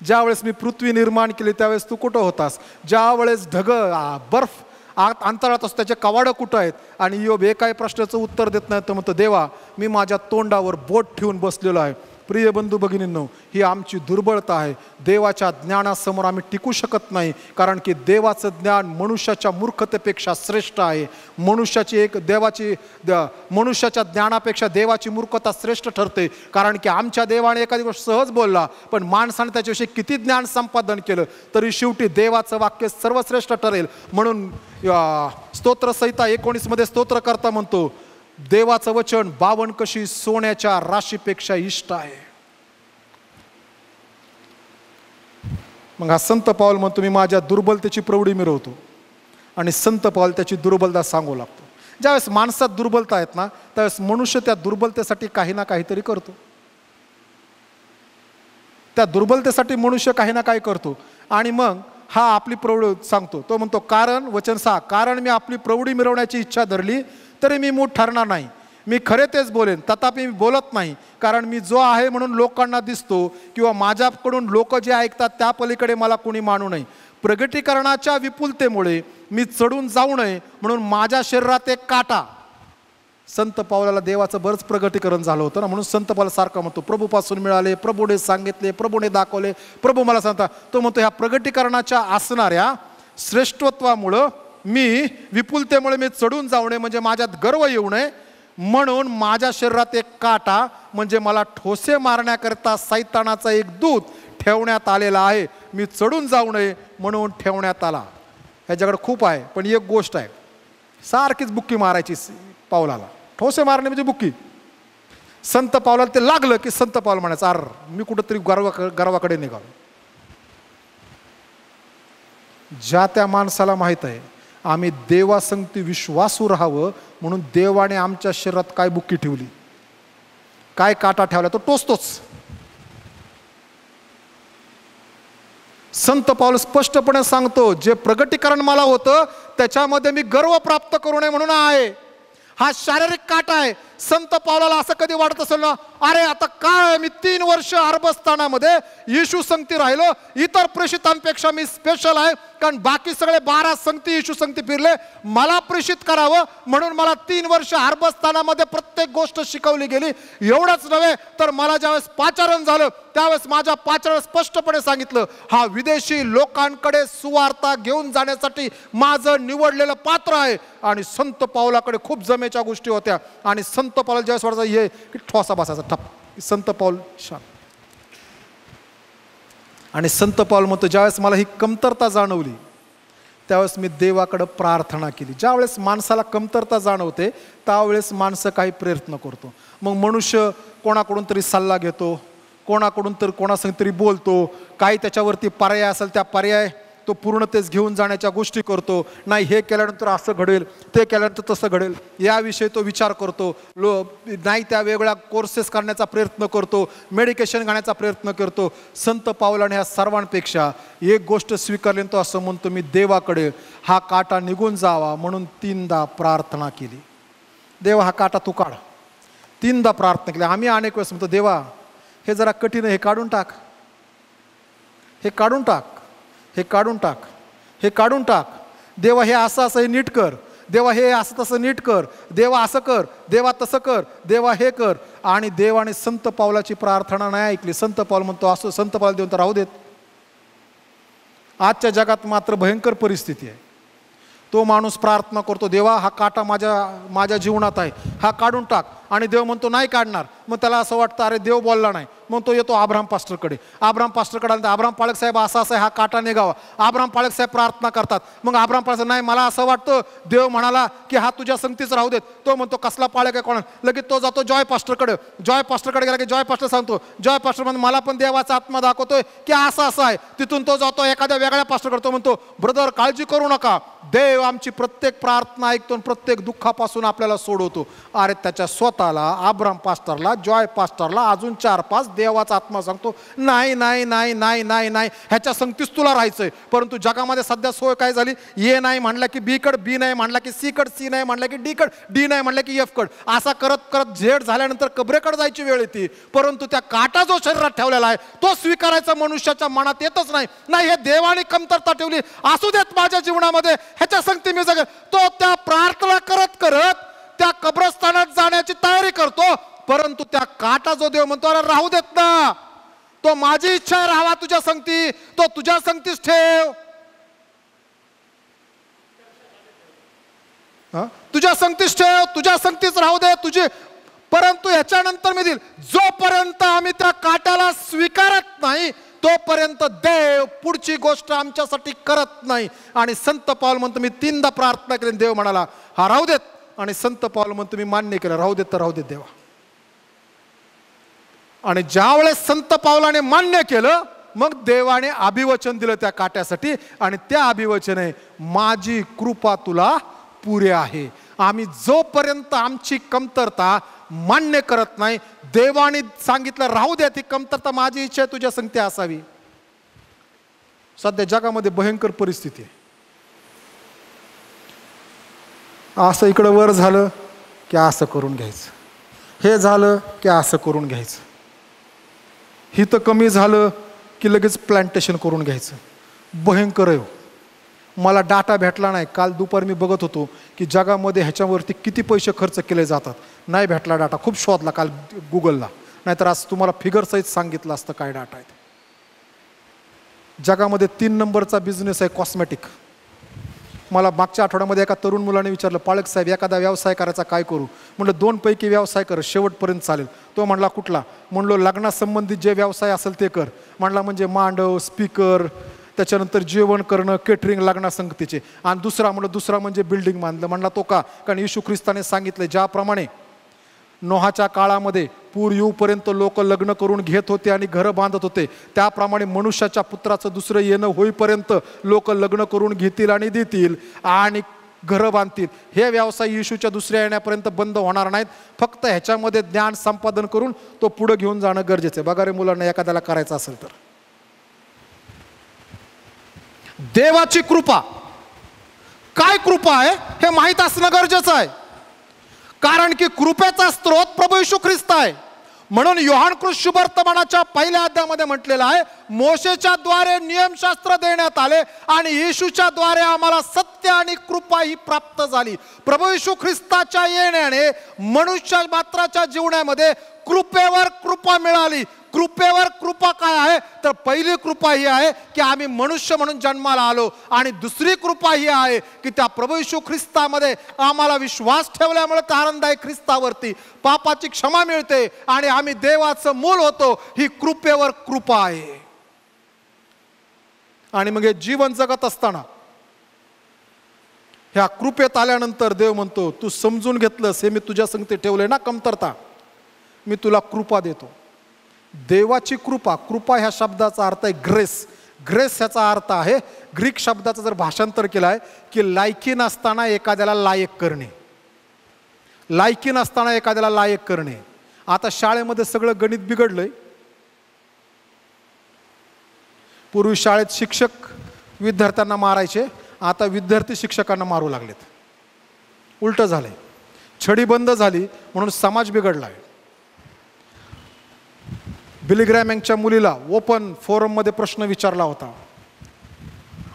ज्यावेळेस मी पृथ्वी निर्माण केली त्यावेळेस तू कुठं होतास? ज्यावेळेस बर्फ अंतराळात असतो त्याचे कवाडं कुठं आहेत? आणि योब एकाही प्रश्नाचं उत्तर देत नाही. तर म्हणतो देवा मी माझ्या तोंडावर बोट ठेवून बसलेलो आहे. प्रिय बंधू भगिनींनो, ही आमची दुर्बलता आहे. देवाच्या ज्ञानासमोर आम्ही टिकू शकत नाही, कारण की देवाचं ज्ञान मनुष्याच्या मूर्खतेपेक्षा श्रेष्ठ आहे. मनुष्याच्या ज्ञानापेक्षा देवाची मूर्खता श्रेष्ठ ठरते. कारण की आमच्या देवाने एखादी गोष्ट सहज बोलला, पण माणसाने त्याच्याविषयी किती ज्ञान संपादन केलं तरी शेवटी देवाचं वाक्य सर्वश्रेष्ठ ठरेल. म्हणून स्तोत्रसंहिता 19 मध्ये स्तोत्रकर्ता म्हणतो, देवाचं वचन 52 कशी सोन्याच्या राशीपेक्षा इष्ट आहे. मग हा संत पाऊल म्हणतो मी माझ्या दुर्बलतेची प्रौढी मिरवतो. आणि संत पाऊल त्याची दुर्बलता सांगू लागतो. ज्यावेळेस माणसात दुर्बलता आहेत ना, त्यावेळेस मनुष्य त्या दुर्बलतेसाठी काही ना काहीतरी करतो. त्या दुर्बलतेसाठी मनुष्य काही ना काही करतो. आणि मग हा आपली प्रौढ सांगतो. तो म्हणतो कारण वचन 6, कारण मी आपली प्रौढी मिरवण्याची इच्छा धरली तरी मी मूठ ठरणार नाही. मी खरे तेच बोलेन, तथापि मी बोलत नाही, कारण मी जो आहे म्हणून लोकांना दिसतो, किंवा माझ्याकडून लोक जे ऐकतात त्या पलीकडे मला कोणी मानू नये. प्रगटीकरणाच्या विपुलतेमुळे मी चढून जाऊ नये म्हणून माझ्या शरीरात एक काटा. संत पावलाला देवाचं बरंच प्रगटीकरण झालं होतं ना, म्हणून संत पावला सारखा म्हणतो प्रभूपासून मिळाले, प्रभूने सांगितले, प्रभूने दाखवले, प्रभू मला सांगता. तो म्हणतो ह्या प्रगटीकरणाच्या असणाऱ्या श्रेष्ठत्वामुळं मी विपुलतेमुळे मी चढून जाऊ नये, म्हणजे माझ्यात गर्व येऊ नये म्हणून माझ्या शरीरात एक काटा, म्हणजे मला ठोसे मारण्याकरता सैतानाचा एक दूत ठेवण्यात आलेला आहे. मी चढून जाऊ नये म्हणून ठेवण्यात आला. ह्याच्याकडे खूप आहे, पण एक गोष्ट आहे, सारखीच बुक्की मारायची पावलाला. ठोसे मारणे म्हणजे बुक्की. संत पावलाला ते लागलं की संत पावला म्हणायचं अर मी कुठंतरी गर्वाकडे निघालो. ज्या त्या माणसाला माहीत आहे आम्ही देवासंगती विश्वासू राहावं म्हणून देवाने आमच्या शरीरात काय बुक्की ठेवली, काय काटा ठेवला, तो टोचतोच. संत पाऊल स्पष्टपणे सांगतो जे प्रगटीकरण मला होतं त्याच्यामध्ये मी गर्व प्राप्त करू नये म्हणून आहे. हा शारीरिक काटा आहे. संत पावलाला असं कधी वाटत असेल ना, अरे आता काय मी 3 वर्ष अरबस्थानामध्ये येशू संगती राहिलो, इतर प्रेषितांपेक्षा मी स्पेशल आहे, कारण बाकी सगळे 12 संगती येशू संगती फिरले, मला प्रेषित करावं म्हणून मला 3 वर्ष अरबस्थानामध्ये प्रत्येक गोष्ट शिकवली गेली. एवढंच नव्हे तर मला ज्यावेळेस पाचारण झालं त्यावेळेस माझ्या पाचारण स्पष्टपणे सांगितलं, हा विदेशी लोकांकडे सुवार्ता घेऊन जाण्यासाठी माझं निवडलेलं पात्र आहे. आणि संत पावलाकडे खूप जमेच्या गोष्टी होत्या. आणि संत पाऊल ज्यावेळेस वाटतं हे की ठोसा बसायचा ठप, संत पाऊल शांत. आणि संत पाऊल म्हणतो, ज्यावेळेस मला ही कमतरता जाणवली त्यावेळेस मी देवाकडे प्रार्थना केली. ज्यावेळेस माणसाला कमतरता जाणवते त्यावेळेस माणसं काही प्रयत्न करतो. मग मनुष्य कोणाकडून तरी सल्ला घेतो, कोणाकडून तर कोणासंग तरी बोलतो, काही त्याच्यावरती पर्याय असेल त्या पर्याय तो पूर्णतेच घेऊन जाण्याच्या गोष्टी करतो. नाही हे केल्यानंतर असं घडेल, ते केल्यानंतर तसं घडेल, याविषयी तो विचार करतो. नाही त्या वेगळ्या कोर्सेस करण्याचा प्रयत्न करतो, मेडिकेशन घेण्याचा प्रयत्न करतो. संत पावलाने ह्या सर्वांपेक्षा एक गोष्ट स्वीकारली, तो असं म्हणतो, मी देवाकडे हा काटा निघून जावा म्हणून 3दा प्रार्थना केली. देवा हा काटा तू काढ. 3दा प्रार्थना केली. आम्ही अनेक वेळेस म्हणतो, देवा हे जरा कठीण आहे, हे काढून टाक, हे काढून टाक, हे काढून टाक, हे काढून टाक. देवा हे असं असं हे नीट कर, देवा हे असं तसं नीट कर, देवा असं कर, देवा तसं कर, देवा हे कर. आणि देवाने संत पावलाची प्रार्थना नाही ऐकली. संत पाऊल म्हणतो, असं संत पाऊल देऊन तर राहू देत. आजच्या जगात मात्र भयंकर परिस्थिती आहे. तो माणूस प्रार्थना करतो, देवा हा काटा माझ्या जीवनात आहे, हा काढून टाक. आणि देव म्हणतो नाही काढणार. मग त्याला असं वाटतं अरे देव बोलला नाही. मग तो येतो अब्राहम पास्टरकडे. अब्राहम पास्टरकडे आला, अब्राहम पाळक साहेब असा असा हा काटा निघावा. अब्राहम पाळक साहेब प्रार्थना करतात. मग अब्राहम पाळक नाही, मला असं वाटतं देव म्हणाला की हा तुझ्या संगतीच राहू देत. तो म्हणतो कसला पाळक आहे कोणा, लगेच तो जातो जॉय पास्टरकडे. जॉय पास्टरकडे गेला की जॉय पास्टर सांगतो, जॉय पास्टर म्हणतो मला पण देवाचा आत्मा दाखवतोय की असं असं आहे. तिथून तो जातो एखाद्या वेगळ्या पास्टरकडे. तो म्हणतो ब्रदर काळजी करू नका, देव आमची प्रत्येक प्रार्थना ऐकतो, प्रत्येक दुःखापासून आपल्याला सोडवतो. अरे त्याच्या स्वतःला, अब्राहम पास्टरला, जॉय पास्टरला, अजून 4-5 देवाचा आत्मा सांगतो नाही नाही नाही नाही नाही नाही, ह्याच्या संगतीच तुला राहायचंय. परंतु जगामध्ये सध्या सोय काय झाली, ए नाही म्हणला की बी कड, बी नाही म्हणला की सी कड, सी नाही म्हणला की डी कड, डी नाही म्हणला की एफ कड. असा करत करत झेड झाल्यानंतर कबरेकडे जायची वेळ येते. परंतु त्या काटा जो शरीरात ठेवलेला आहे तो स्वीकारायचा मनुष्याच्या मनात येतच नाही. नाही हे देवाने कमतरता ठेवली, असू देत माझ्या जीवनामध्ये, ह्याच्या संगती मी जगेल. तो त्या प्रार्थना करत करत त्या कब्रस्थानात जाण्याची तयारी करतो. परंतु त्या काटा जो देव म्हणतो अरे राहू देत ना, तो माझी इच्छा आहे राहावा तुझ्या संगती, तो तुझ्या संगतीच ठेव, तुझ्या संगतीच ठेव, तुझ्या संगतीच राहू दे तुझी. परंतु ह्याच्यानंतर मी देईल. जोपर्यंत आम्ही त्या काट्याला स्वीकारत नाही तोपर्यंत देव पुढची गोष्ट आमच्यासाठी करत नाही. आणि संत पाऊल म्हणतो मी 3दा प्रार्थना केली, देव म्हणाला हा राहू देत. आणि संत पाऊल म्हणतो मी मान्य केलं, राहू देत तर राहू देत देवा. आणि ज्यावेळेस संत पावलाने मान्य केलं मग देवाने अभिवचन दिलं त्या काट्यासाठी. आणि त्या अभिवचने माझी कृपा तुला पुरे आहे. आम्ही जोपर्यंत आमची कमतरता मान्य करत नाही, देवाने सांगितलं राहू द्या ती कमतरता, माझी इच्छा आहे तुझ्या संगती असावी. सध्या जगामध्ये भयंकर परिस्थिती आहे. असं इकडं वर झालं की असं करून घ्यायचं, हे झालं की असं करून घ्यायचं, हिथं कमी झालं की लगेच प्लांटेशन करून घ्यायचं. भयंकर आहे. मला डाटा भेटला नाही. काल दुपारी मी बघत होतो की जगामध्ये ह्याच्यावरती किती पैसे खर्च केले जातात. नाही भेटला डाटा, खूप शोधला काल गुगलला, नाहीतर आज तुम्हाला फिगरसहित सांगितलं असतं काय डाटा आहे. जगामध्ये 3 नंबरचा बिझनेस आहे कॉस्मेटिक. मला मागच्या आठवड्यामध्ये एका तरुण मुलाने विचारलं, पाळक साहेब एखादा व्यवसाय करायचा काय करू. म्हणलं 2 पैकी व्यवसाय कर, शेवटपर्यंत चालेल. तो म्हणला कुठला. म्हणलो लग्नासंबंधित जे व्यवसाय असेल ते कर. म्हणला म्हणजे मांडव, स्पीकर, त्याच्यानंतर जेवण करणं, केटरिंग लग्नासंगतीचे. आणि दुसरा म्हणजे बिल्डिंग बांधलं. म्हणला तो का, कारण येशू ख्रिस्ताने सांगितलं ज्याप्रमाणे नोहाच्या काळामध्ये पूर येऊपर्यंत लोक लग्न करून घेत होते आणि घरं बांधत होते, त्याप्रमाणे मनुष्याच्या पुत्राचं दुसरं येणं होईपर्यंत लोक लग्न करून घेतील आणि देतील आणि घरं बांधतील. हे व्यवसाय येशूच्या दुसऱ्या येण्यापर्यंत बंद होणार नाहीत. फक्त ह्याच्यामध्ये ज्ञान संपादन करून तो पुढे घेऊन जाणं गरजेचं आहे. बघा रे मुलांना, एखाद्याला करायचं असेल तर. देवाची कृपा काय कृपा आहे हे माहीत असणं गरजेचं आहे. कारण की कृपेचा स्रोत प्रभू येशू ख्रिस्त आहे. म्हणून योहान कृत शुभवर्तमानाच्या पहिल्या अध्यायामध्ये म्हटलेलं आहे, मोशेच्या द्वारे नियमशास्त्र देण्यात आले आणि येशूच्या द्वारे आम्हाला सत्य आणि कृपा ही प्राप्त झाली. प्रभू येशू ख्रिस्ताच्या येण्याने मनुष्य मात्राच्या जीवनामध्ये कृपेवर कृपा मिळाली. कृपेवर कृपा काय आहे तर पहिली कृपा ही आहे की आम्ही मनुष्य म्हणून जन्माला आलो, आणि दुसरी कृपा ही आहे की त्या प्रभू येशू ख्रिस्तामध्ये आम्हाला विश्वास ठेवल्यामुळे त्या आनंदायी ख्रिस्तावरती पापाची क्षमा मिळते आणि आम्ही देवाचं मूल होतो. ही कृपेवर कृपा आहे. आणि मग हे जीवन जगत असताना ह्या कृपेत आल्यानंतर देव म्हणतो, तू समजून घेतलंस हे मी तुझ्या संगती ठेवले ना कमतरता, मी तुला कृपा देतो. देवाची कृपा, कृपा ह्या शब्दाचा अर्थ आहे ग्रेस. ग्रेस ह्याचा अर्थ आहे, ग्रीक शब्दाचं जर भाषांतर केलं आहे की लायकी नसताना एखाद्याला लायक करणे. लायकी नसताना एखाद्याला लायक करणे. आता शाळेमध्ये सगळं गणित बिघडलंय. पूर्वी शाळेत शिक्षक विद्यार्थ्यांना मारायचे, आता विद्यार्थी शिक्षकांना मारू लागलेत. उलटं झालंय. छडी बंद झाली म्हणून समाज बिघडलाय. बिली ग्रॅम यांच्या मुलीला ओपन फोरममध्ये प्रश्न विचारला होता,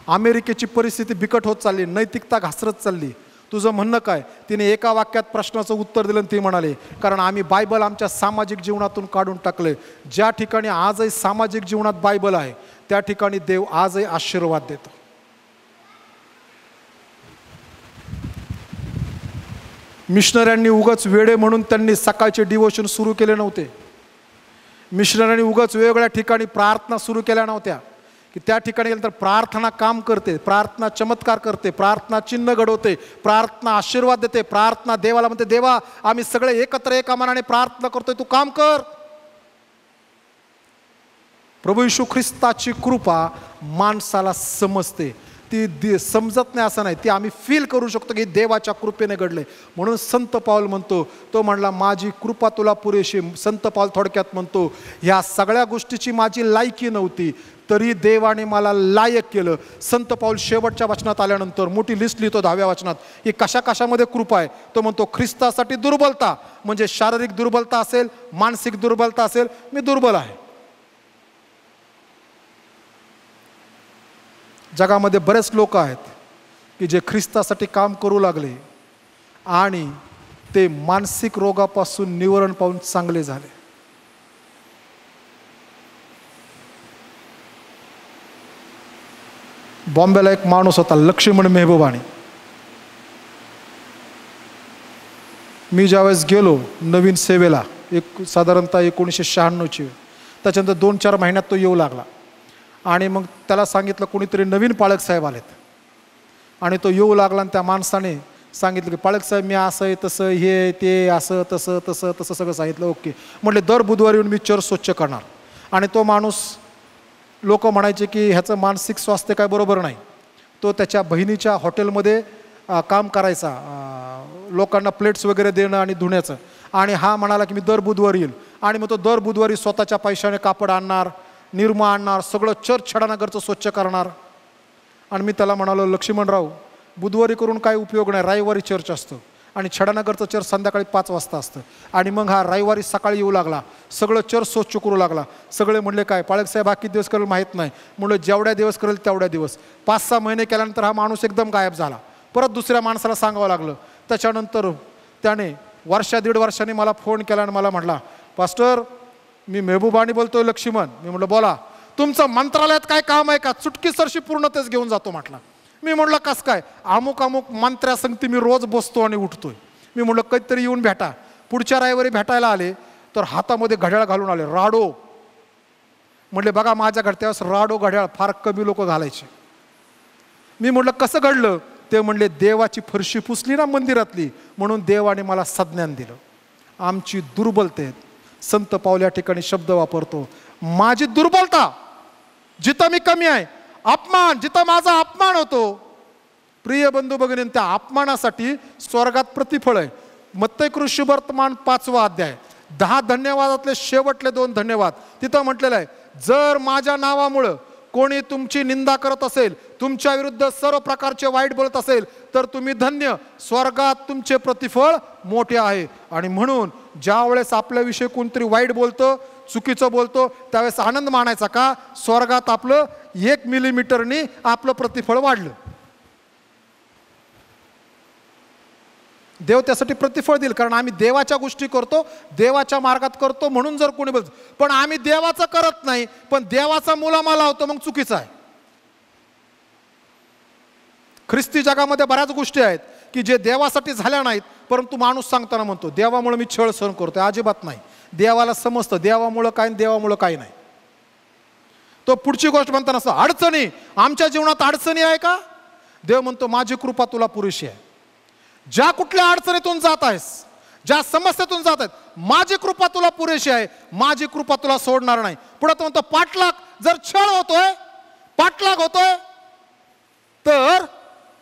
अमेरिकेची परिस्थिती बिकट होत चालली, नैतिकता घासरत चालली, तुझं म्हणणं काय? तिने एका वाक्यात प्रश्नाचं उत्तर दिलं आणि ती म्हणाले, कारण आम्ही बायबल आमच्या सामाजिक जीवनातून काढून टाकले. ज्या ठिकाणी आजही सामाजिक जीवनात बायबल आहे त्या ठिकाणी देव आजही आशीर्वाद देतो. मिशनऱ्यांनी उगाच वेडे म्हणून त्यांनी सकाळचे डिवोशन सुरू केले नव्हते. मिशनऱ्यांनी उगाच वेगवेगळ्या ठिकाणी प्रार्थना सुरू केल्या नव्हत्या की त्या ठिकाणी गेलं तर प्रार्थना काम करते, प्रार्थना चमत्कार करते, प्रार्थना चिन्ह घडवते, प्रार्थना आशीर्वाद देते, प्रार्थना देवाला म्हणते, देवा आम्ही सगळे एकत्र एका मनाने प्रार्थना करतोय, तू काम कर. प्रभू येशू ख्रिस्ताची कृपा माणसाला समजते. ती समजत नाही असं नाही, ती आम्ही फील करू शकतो की देवाच्या कृपेने घडले. म्हणून संत पाऊल म्हणतो, तो म्हणला माझी कृपा तुला पुरेशी. संत पाऊल थोडक्यात म्हणतो, ह्या सगळ्या गोष्टीची माझी लायकी नव्हती तरी देवाने मला लायक केलं. संत पाऊल शेवटच्या वचनात आल्यानंतर मोठी लिस्ट लिहितो 10व्या वचनात, ही कशा कशामध्ये कृपा आहे. तो म्हणतो ख्रिस्तासाठी दुर्बलता, म्हणजे शारीरिक दुर्बलता असेल, मानसिक दुर्बलता असेल, मी दुर्बल आहे. जगामध्ये बरेच लोक आहेत की जे ख्रिस्तासाठी काम करू लागले आणि ते मानसिक रोगापासून निवारण पाहून चांगले झाले. बॉम्बेला एक माणूस होता लक्ष्मण मेहबूबानी. मी ज्यावेळेस गेलो नवीन सेवेला, साधारणतः 1996ची, त्याच्यानंतर 2-4 महिन्यात तो येऊ लागला. आणि मग त्याला सांगितलं कोणीतरी नवीन पाळक साहेब आलेत आणि तो येऊ लागला आणि त्या माणसाने सांगितलं की पाळक साहेब मी असं आहे तसं हे ते असं तसं तसं तसं सगळं सांगितलं. ओके म्हटले, दर बुधवारी येऊन मी चर्च स्वच्छ करणार. आणि तो माणूस, लोक म्हणायचे की ह्याचं मानसिक स्वास्थ्य काय बरोबर नाही. तो त्याच्या बहिणीच्या हॉटेलमध्ये काम करायचा, लोकांना प्लेट्स वगैरे देणं आणि धुण्याचं. आणि हा म्हणाला की मी दर बुधवारी येईल. आणि मग तो दर बुधवारी स्वतःच्या पैशाने कापड आणणार, निरमा आणणार, सगळं चर्च छडानगरचं स्वच्छ करणार. आणि मी त्याला म्हणालो, लक्ष्मणराव बुधवारी करून काय उपयोग नाही, रविवारी चर्च असतं आणि छडानगरचं चर्च संध्याकाळी 5 वाजता असतं. आणि मग हा रविवारी सकाळी येऊ लागला, सगळं चर्च स्वच्छ करू लागला. सगळे म्हणले काय पाळक साहेब हा किती दिवस करेल माहीत नाही. म्हणलं जेवढ्या दिवस करेल तेवढ्या दिवस. 5-6 महिने केल्यानंतर हा माणूस एकदम गायब झाला. परत दुसऱ्या माणसाला सांगावं लागलं. त्याच्यानंतर त्याने 1-1.5 वर्षांनी मला फोन केला आणि मला म्हटला, पास्टर मी मेहबूबानी बोलतोय लक्ष्मण. मी म्हटलं बोला, तुमचं मंत्रालयात काय काम आहे का? चुटकीसरशी पूर्ण तेच घेऊन जातो म्हटलं. मी म्हटलं कसं काय? अमुक अमुक मंत्र्यासंगती मी रोज बसतो आणि उठतोय. मी म्हटलं कधीतरी येऊन भेटा. पुढच्या रविवारी भेटायला आले तर हातामध्ये घड्याळ घालून आले, राडो. म्हटले बघा माझ्याकडे त्यावेळेस राडो घड्याळ फार कमी लोक घालायचे. मी म्हटलं कसं घडलं? ते म्हणले देवाची फरशी पुसली ना मंदिरातली म्हणून देवाने मला सज्ञान दिलं. आमची दुर्बलते, संत पाऊल या ठिकाणी शब्द वापरतो, माझी दुर्बलता जिथं मी कमी आहे, अपमान जिथं माझा अपमान होतो, प्रिय बंधू भगिनी त्या अपमानासाठी स्वर्गात प्रतिफळ आहे. मत्तई कृत शुभवर्तमान 5वा अध्याय 10 धन्यवादातले शेवटले 2 धन्यवाद तिथं म्हटलेलं आहे, जर माझ्या नावामुळं कोणी तुमची निंदा करत असेल, तुमच्या विरुद्ध सर्व प्रकारचे वाईट बोलत असेल, तर तुम्ही धन्य, स्वर्गात तुमचे प्रतिफळ मोठे आहे. आणि म्हणून ज्या वेळेस आपल्याविषयी कोणतरी वाईट बोलतं, चुकीचं बोलतो, त्यावेळेस आनंद मानायचा का? स्वर्गात आपलं 1 मिलीमीटरनी आपलं प्रतिफळ वाढलं. देव त्यासाठी प्रतिफळ देईल, कारण आम्ही देवाच्या गोष्टी करतो, देवाच्या मार्गात करतो. म्हणून जर कोणी बोलतो पण आम्ही देवाचं करत नाही, पण देवाचा मुलामा लावतो, मग चुकीचं आहे. ख्रिस्ती जगामध्ये बऱ्याच गोष्टी आहेत की जे देवासाठी झाल्या नाहीत, परंतु माणूस सांगताना म्हणतो देवामुळे मी छळ सहन करतोय. अजिबात नाही. देवाला समजतं देवामुळं काय, देवामुळं काय नाही. तो पुढची गोष्ट म्हणताना असं, अडचणी, आमच्या जीवनात अडचणी आहे का? देव म्हणतो माझी कृपा तुला पुरेशी आहे. ज्या कुठल्या अडचणीतून जात आहेस, ज्या समस्येतून जात आहेत, माझी कृपा तुला पुरेशी आहे, माझी कृपा तुला सोडणार नाही. पुढे तो म्हणतो पाठलाग जर छळ होतोय, पाठलाग होतोय, तर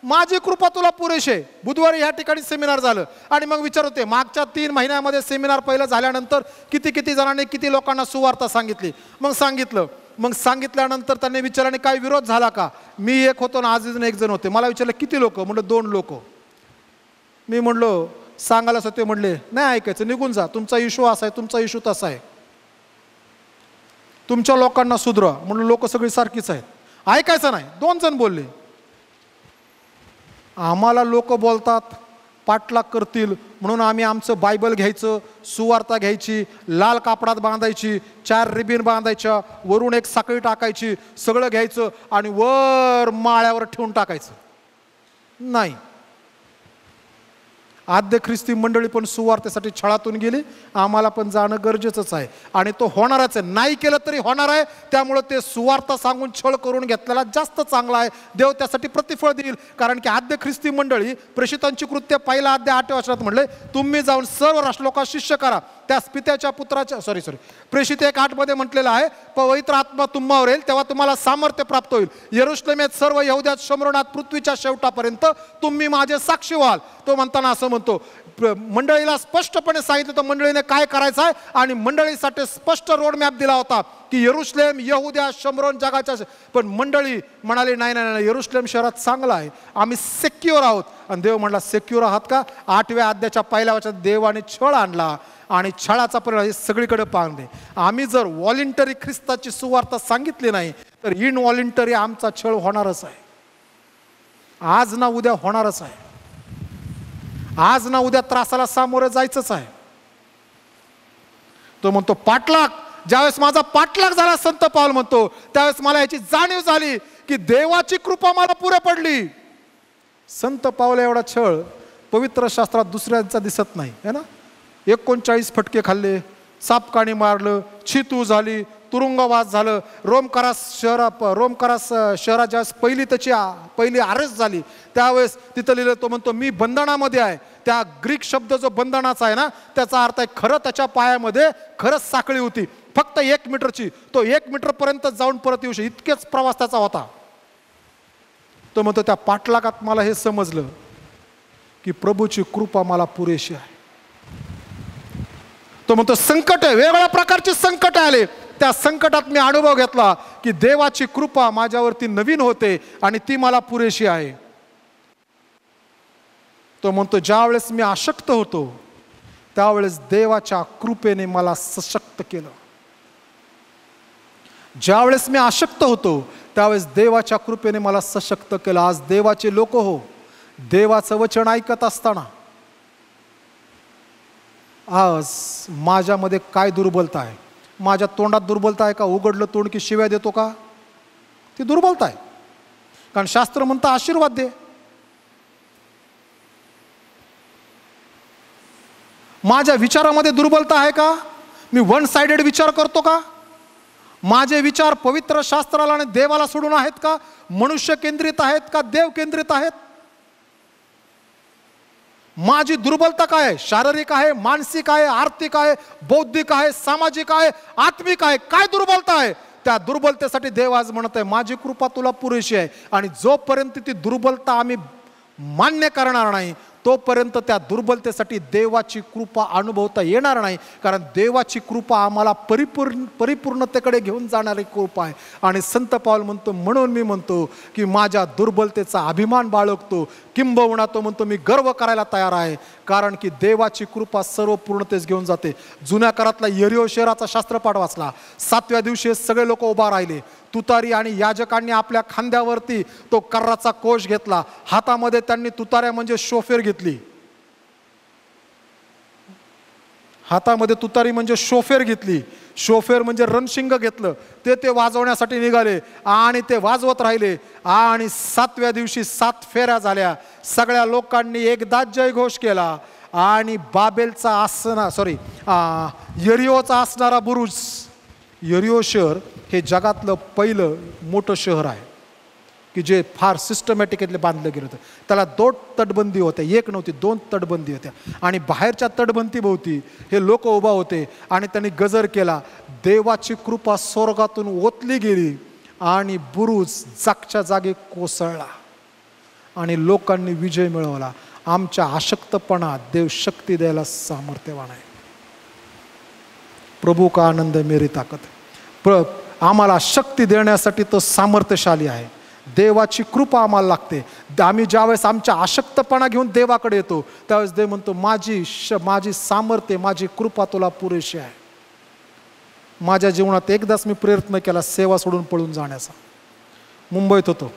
माझी कृपा तुला पुरेशी आहे. बुधवारी या ठिकाणी सेमिनार झालं आणि मग विचार होते मागच्या 3 महिन्यामध्ये सेमिनार पहिलं झाल्यानंतर किती जणांनी किती लोकांना सुवार्ता सांगितली. मग सांगितल्यानंतर त्यांनी विचारलं काय विरोध झाला का? मी एक होतो ना, अजून एक जण होते. मला विचारलं किती लोक? म्हणलं 2 लोक. मी म्हणलो सांगायला ते म्हणले नाही ऐकायचं, निघून जा, तुमचा इशू असा आहे, तुमचा इशू तसा आहे, तुमच्या लोकांना सुधरा. म्हणून लोक सगळी सारखीच आहेत, ऐकायचं नाही. 2 जण बोलले. आम्हाला लोक बोलतात पाठलाग करतील म्हणून आम्ही आमचं बायबल घ्यायचं, सुवार्ता घ्यायची, लाल कापडात बांधायची, 4 रिबीन बांधायच्या, वरून एक साखळी टाकायची, सगळं घ्यायचं आणि वर माळ्यावर ठेवून टाकायचं. नाही. आद्य ख्रिस्ती मंडळी पण सुवार्तेसाठी छळातून गेली, आम्हाला पण जाणं गरजेचंच आहे. आणि तो होणारच आहे, नाही केलं तरी होणार आहे. त्यामुळं ते सुवार्ता सांगून छळ करून घेतलेला जास्त चांगला आहे. देव त्यासाठी प्रतिफळ देईल. कारण की आद्य ख्रिस्ती मंडळी प्रेषितांची कृत्य 1 अध्याय 8व्या वचनात म्हणले तुम्ही जाऊन सर्व राष्ट्रलोकात शिष्य करा, त्यास पित्याच्या पुत्राच्या प्रेषित 1:8 मध्ये म्हटलेलं आहे पवित्र आत्मा तुम्हावर येईल तेव्हा तुम्हाला सामर्थ्य प्राप्त होईल. यरूशलेमेत, सर्व यहुद्यात, शमरोनात, पृथ्वीच्या शेवटापर्यंत तुम्ही माझे साक्षी व्हाल. तो म्हणताना असं म्हणतो मंडळीला स्पष्टपणे सांगितलं तर मंडळीने काय करायचं आहे आणि मंडळीसाठी स्पष्ट रोडमॅप दिला होता की यरूशलेम, यहुद्या, शमरोन जगाच्या. पण मंडळी म्हणाली नाही नाही नाही, यरूशलेम शहरात चांगलं आहे, आम्ही सेक्युअर आहोत. आणि देव म्हणला सेक्युअर आहात का? 8व्या अध्यायाच्या 1ल्या वचनात देवाने छळ आणला आणि छळाचा परिणाम हे सगळीकडे पाहणे. आम्ही जर व्हॉलेंटरी ख्रिस्ताची सुवार्ता सांगितली नाही तर इनव्हॉलेंटरी आमचा छळ होणारच आहे. आज ना उद्या होणारच आहे. आज ना उद्या त्रासाला सामोरे जायचंच आहे. तो म्हणतो पाठलाग. ज्यावेळेस माझा पाठलाग झाला, संत पाऊल म्हणतो, त्यावेळेस मला याची जाणीव झाली की देवाची कृपा मला पुरे पडली. संत पाऊल एवढा छळ पवित्र शास्त्रात दुसऱ्यांचा दिसत नाही है ना. 39 फटके खाल्ले, सापकाणी मारलं, छितू झाली, तुरुंगवास झालं. रोमकारास शहराच्या पहिली अरेस्ट झाली त्यावेळेस तिथं लिहिलं, तो म्हणतो मी बंधनामध्ये आहे. त्या ग्रीक शब्द जो बंधनाचा आहे ना, त्याचा अर्थ आहे खरं त्याच्या पायामध्ये खरंच साखळी होती, फक्त 1 मीटरची. तो 1 मीटरपर्यंत जाऊन परत येऊ शकतो, इतकेच प्रवास त्याचा होता. तो म्हणतो त्या पाठलागात मला हे समजलं की प्रभूची कृपा मला पुरेशी आहे. तो म्हणतो संकट आहे, वेगवेगळ्या प्रकारचे संकट आले, त्या संकटात मी अनुभव घेतला की देवाची कृपा माझ्यावरती नवीन होते आणि ती मला पुरेशी आहे. तो म्हणतो ज्यावेळेस मी अशक्त होतो त्यावेळेस देवाच्या कृपेने मला सशक्त केलं. ज्यावेळेस मी अशक्त होतो त्यावेळेस देवाच्या कृपेने मला सशक्त केलं. आज देवाचे लोक हो, देवाचं वचन ऐकत असताना आज माझ्यामध्ये काय दुर्बलता आहे? माझ्या तोंडात दुर्बलता आहे का? उघडलं तोंड की शिव्या देतो का? ती दुर्बलता आहे. कारण शास्त्र म्हणतं आशीर्वाद दे. माझ्या विचारामध्ये दुर्बलता आहे का? मी 1 साइडेड विचार करतो का? माझे विचार पवित्र शास्त्राला आणि देवाला सोडून आहेत का? मनुष्य केंद्रित आहेत का देव केंद्रित आहेत? माझी दुर्बलता काय आहे? शारीरिक आहे, मानसिक आहे, आर्थिक आहे, बौद्धिक आहे, सामाजिक आहे, आत्मिक आहे? काय दुर्बलता आहे? त्या दुर्बलतेसाठी देव आज म्हणत आहे माझी कृपा तुला पुरेशी आहे. आणि जोपर्यंत ती दुर्बलता आम्ही मान्य करणार नाही तोपर्यंत त्या दुर्बलतेसाठी देवाची कृपा अनुभवता येणार नाही, कारण देवाची कृपा आम्हाला परिपूर्णतेकडे घेऊन जाणारी कृपा आहे. आणि संत पाऊल म्हणतो, म्हणून मी म्हणतो की माझ्या दुर्बलतेचा अभिमान बाळगतो, किंबहुना तो म्हणतो मी गर्व करायला तयार आहे, कारण की देवाची कृपा सर्व पूर्णतेस घेऊन जाते. जुन्या काळातला यरीहो शहराचा शास्त्रपाठ वाचला. 7व्या दिवशी सगळे लोक उभा राहिले. तुतारी आणि याजकांनी आपल्या खांद्यावरती तो कर्राचा कोश घेतला. हातामध्ये त्यांनी तुताऱ्या म्हणजे शोफेर घेतली. हातामध्ये तुतारी म्हणजे शोफेर घेतली. शोफेर म्हणजे रणशिंग घेतलं. ते वाजवण्यासाठी निघाले आणि ते वाजवत राहिले. आणि 7व्या दिवशी 7 फेऱ्या झाल्या. सगळ्या लोकांनी एकदाच जयघोष केला आणि बाबेलचा यरीहोचा असणारा बुरुज, यरीहो शहर हे जगातलं पहिलं मोठं शहर आहे की जे फार सिस्टमॅटिकली बांधलं गेलं होतं. त्याला 2 तटबंदी होत्या, 1 नव्हती 2 तटबंदी होत्या. आणि बाहेरच्या तटबंदीभोवती हे लोक उभा होते आणि त्यांनी गजर केला. देवाची कृपा स्वर्गातून ओतली गेली आणि बुरुज जागच्या जागी कोसळला आणि लोकांनी विजय मिळवला. आमच्या अशक्तपणात देव शक्ती द्यायला सामर्थ्यवान आहे. प्रभू का आनंद मेरी ताकद. आम्हाला शक्ती देण्यासाठी तो सामर्थ्यशाली आहे. देवाची कृपा आम्हाला लागते. आम्ही ज्यावेळेस आमच्या अशक्तपणा घेऊन देवाकडे येतो त्यावेळेस देव म्हणतो माझी सामर्थ्य, माझी कृपा तुला पुरेशी आहे. माझ्या जीवनात एकदाच मी प्रयत्न केला सेवा सोडून पळून जाण्याचा. मुंबईत होतो,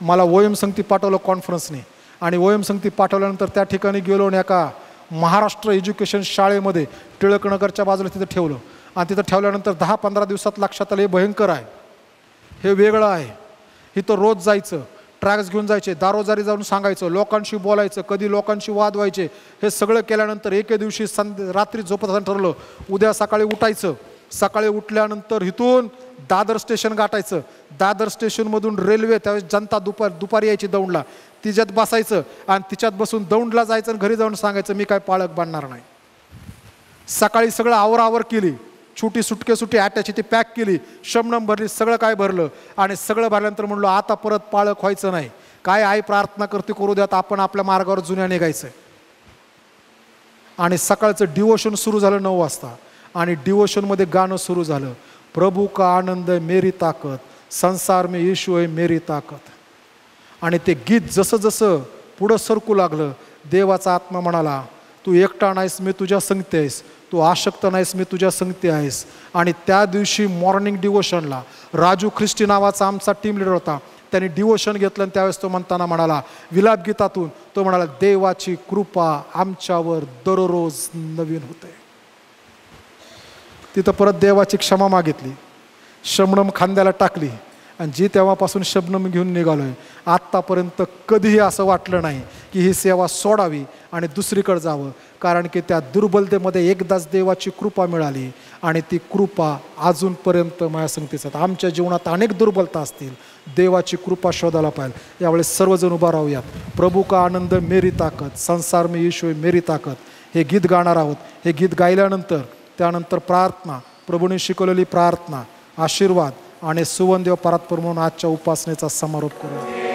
मला ओएम संगती पाठवलं कॉन्फरन्सने आणि ओएम संगती पाठवल्यानंतर त्या ठिकाणी गेलो आणि एका महाराष्ट्र एज्युकेशन शाळेमध्ये टिळकनगरच्या बाजूला तिथं ठेवलं. आणि तिथं ठेवल्यानंतर 10-15 दिवसात लक्षात आलं हे भयंकर आहे, हे वेगळं आहे. इथं रोज जायचं, ट्रॅक्स घेऊन जायचे, दारोदारी जाऊन सांगायचं, लोकांशी बोलायचं, कधी लोकांशी वाद व्हायचे. हे सगळं केल्यानंतर एके दिवशी रात्री झोपत ठरलं उद्या सकाळी उठायचं. सकाळी उठल्यानंतर इथून दादर स्टेशन गाठायचं. दादर स्टेशनमधून रेल्वे, त्यावेळेस जनता दुपारी यायची दौंडला, तिच्यात बसायचं आणि तिच्यात बसून दौंडला जायचं आणि घरी जाऊन सांगायचं मी काय पाळक बांधणार नाही. सकाळी सगळं आवरावर केली, छोटी सुटके आट्याची ती पॅक केली, शमनम भरली, सगळं काय भरलं आणि सगळं भरल्यानंतर म्हणलो आता परत पाळक व्हायचं नाही. काय आई प्रार्थना करते करू द्यात, आपण आपल्या मार्गावर जुन्या निघायचं. आणि सकाळचं डिवोशन सुरू झालं 9 वाजता आणि डिवोशनमध्ये गाणं सुरू झालं, प्रभू का आनंद मेरी ताकद, संसार में यीशु है मेरी ताकद. आणि ते गीत जसं जसं पुढं सरकू लागलं देवाचा आत्मा म्हणाला तू एकटा नाहीस, मी तुझ्या संगती आहेस, तू आशक्त नाहीस, मी तुझ्या संगती आहेस. आणि त्या दिवशी मॉर्निंग डिवोशनला राजू ख्रिस्टी नावाचा आमचा टीम लीडर होता, त्यांनी डिवोशन घेतलं आणि त्यावेळेस तो म्हणताना म्हणाला विलाप गीतातून तो म्हणाला देवाची कृपा आमच्यावर दररोज नवीन होते. तिथं परत देवाची क्षमा मागितली, शबनम खांद्याला टाकली आणि जी तेव्हापासून शबनम घेऊन निघालोय. आत्तापर्यंत कधीही असं वाटलं नाही की ही सेवा सोडावी आणि दुसरीकडे जावं, कारण की त्या दुर्बलतेमध्ये एकदाच देवाची कृपा मिळाली आणि ती कृपा अजूनपर्यंत माझ्या संगतीच. आमच्या जीवनात अनेक दुर्बलता असतील, देवाची कृपा शोधायला पाहिजे. यावेळेस सर्वजण उभा राहूयात. प्रभू का आनंद मेरी ताकद, संसार में यीशु है मेरी ताकद हे गीत गाणार आहोत. हे गीत गायल्यानंतर त्यानंतर प्रार्थना, प्रभूने शिकवलेली प्रार्थना, आशीर्वाद आणि सुवनदेव परात्पर म्हणून आजच्या उपासनेचा समारोप करू.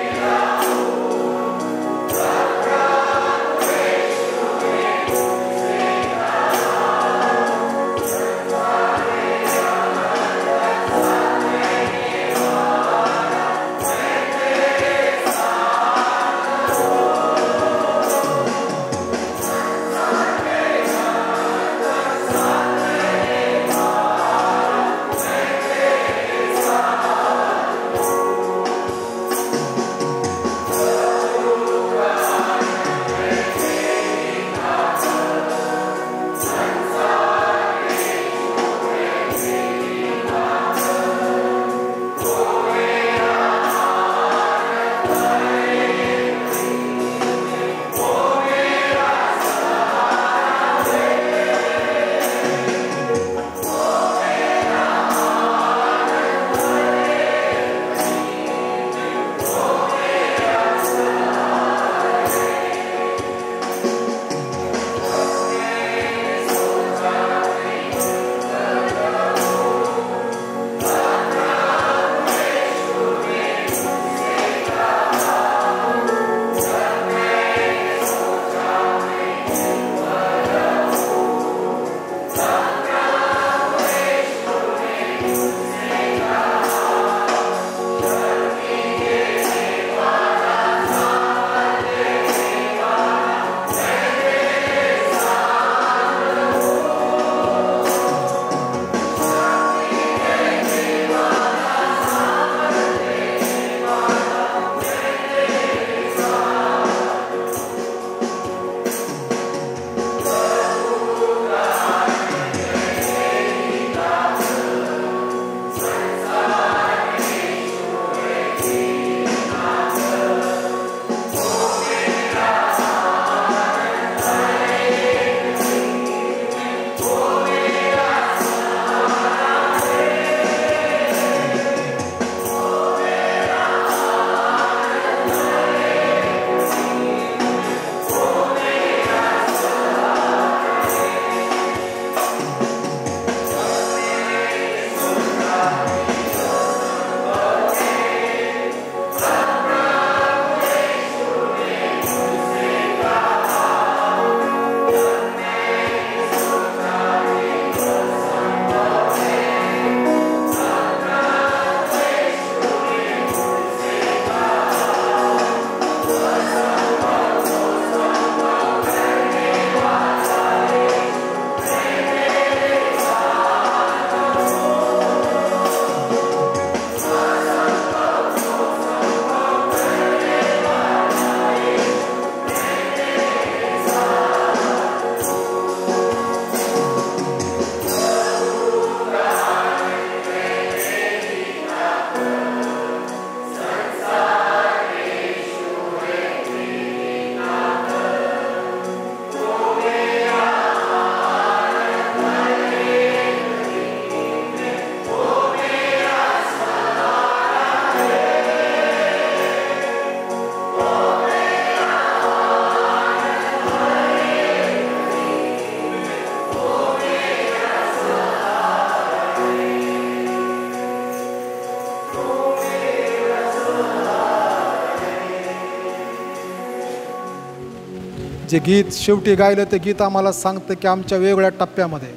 जे गीत शेवटी गायलं ते गीत आम्हाला सांगतं की आमच्या वेगवेगळ्या टप्प्यामध्ये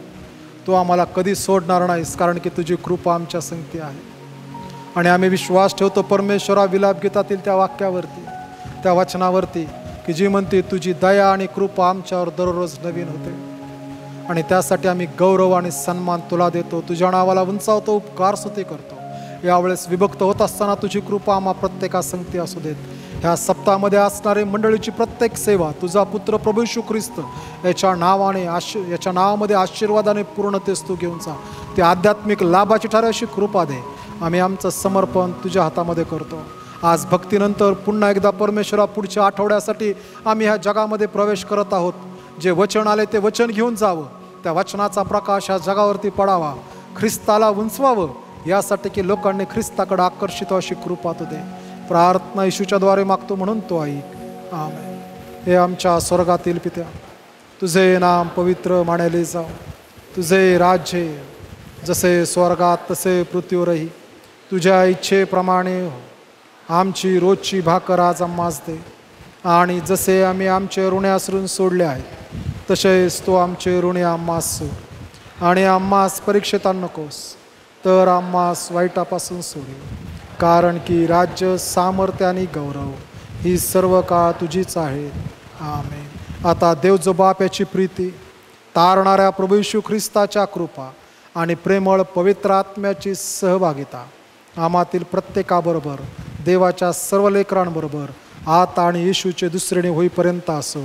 तू आम्हाला कधी सोडणार नाहीस, कारण की तुझी कृपा आमच्या संगती आहे. आणि आम्ही विश्वास ठेवतो परमेश्वरा विलाप गीतातील त्या वाक्यावरती, त्या वचनावरती की जी म्हणते तुझी दया आणि कृपा आमच्यावर दररोज नवीन होते. आणि त्यासाठी आम्ही गौरव आणि सन्मान तुला देतो, तुझ्या नावाला उंचावतो, उपकार स्तुती करतो. यावेळेस विभक्त होत असताना तुझी कृपा आम्हा प्रत्येका संगती असू देत. ह्या सप्ताहामध्ये असणारे मंडळीची प्रत्येक सेवा तुझा पुत्र प्रभू येशू ख्रिस्त याच्या नावामध्ये आशीर्वादाने पूर्णतेस तू घेऊन जा. ते आध्यात्मिक लाभाची ठरे अशी कृपा दे. आम्ही आमचं समर्पण तुझ्या हातामध्ये करतो. आज भक्तीनंतर पुन्हा एकदा परमेश्वरा पुढच्या आठवड्यासाठी आम्ही ह्या जगामध्ये प्रवेश करत आहोत. जे वचन आले ते वचन घेऊन जावं, त्या वचनाचा प्रकाश ह्या जगावरती पडावा, ख्रिस्ताला उंचवावं, यासाठी की लोकांनी ख्रिस्ताकडे आकर्षित अशी कृपा तू दे. प्रार्थना येशूच्या द्वारे मागतो म्हणून तो ऐक. आमेन. हे आमच्या स्वर्गातील पित्या, तुझे नाम पवित्र मानले जाव, तुझे राज्य जसे स्वर्गात तसे पृथ्वीवरही तुझ्या इच्छेप्रमाणे हो. आमची रोजची भाकर आज आम्हास दे, आणि जसे आम्ही आमचे ऋण्यासरून सोडले आहेत तसेच तो आमचे ऋणी आम्हास सोड, आणि आम्हास परीक्षेत आणू नकोस, तर आम्हास वाईटापासून सोडव. कारण की राज्य, सामर्थ्य आणि गौरव ही सर्व काळ तुझीच आहे. आमेन. आता देव जो बाप याची प्रीती, तारणाऱ्या प्रभू येशू ख्रिस्ताच्या कृपा आणि प्रेमळ पवित्र आत्म्याची सहभागिता आम्हातील प्रत्येकाबरोबर, देवाच्या सर्व लेकरांबरोबर आता आणि येशूचे दुसरेने होईपर्यंत असो.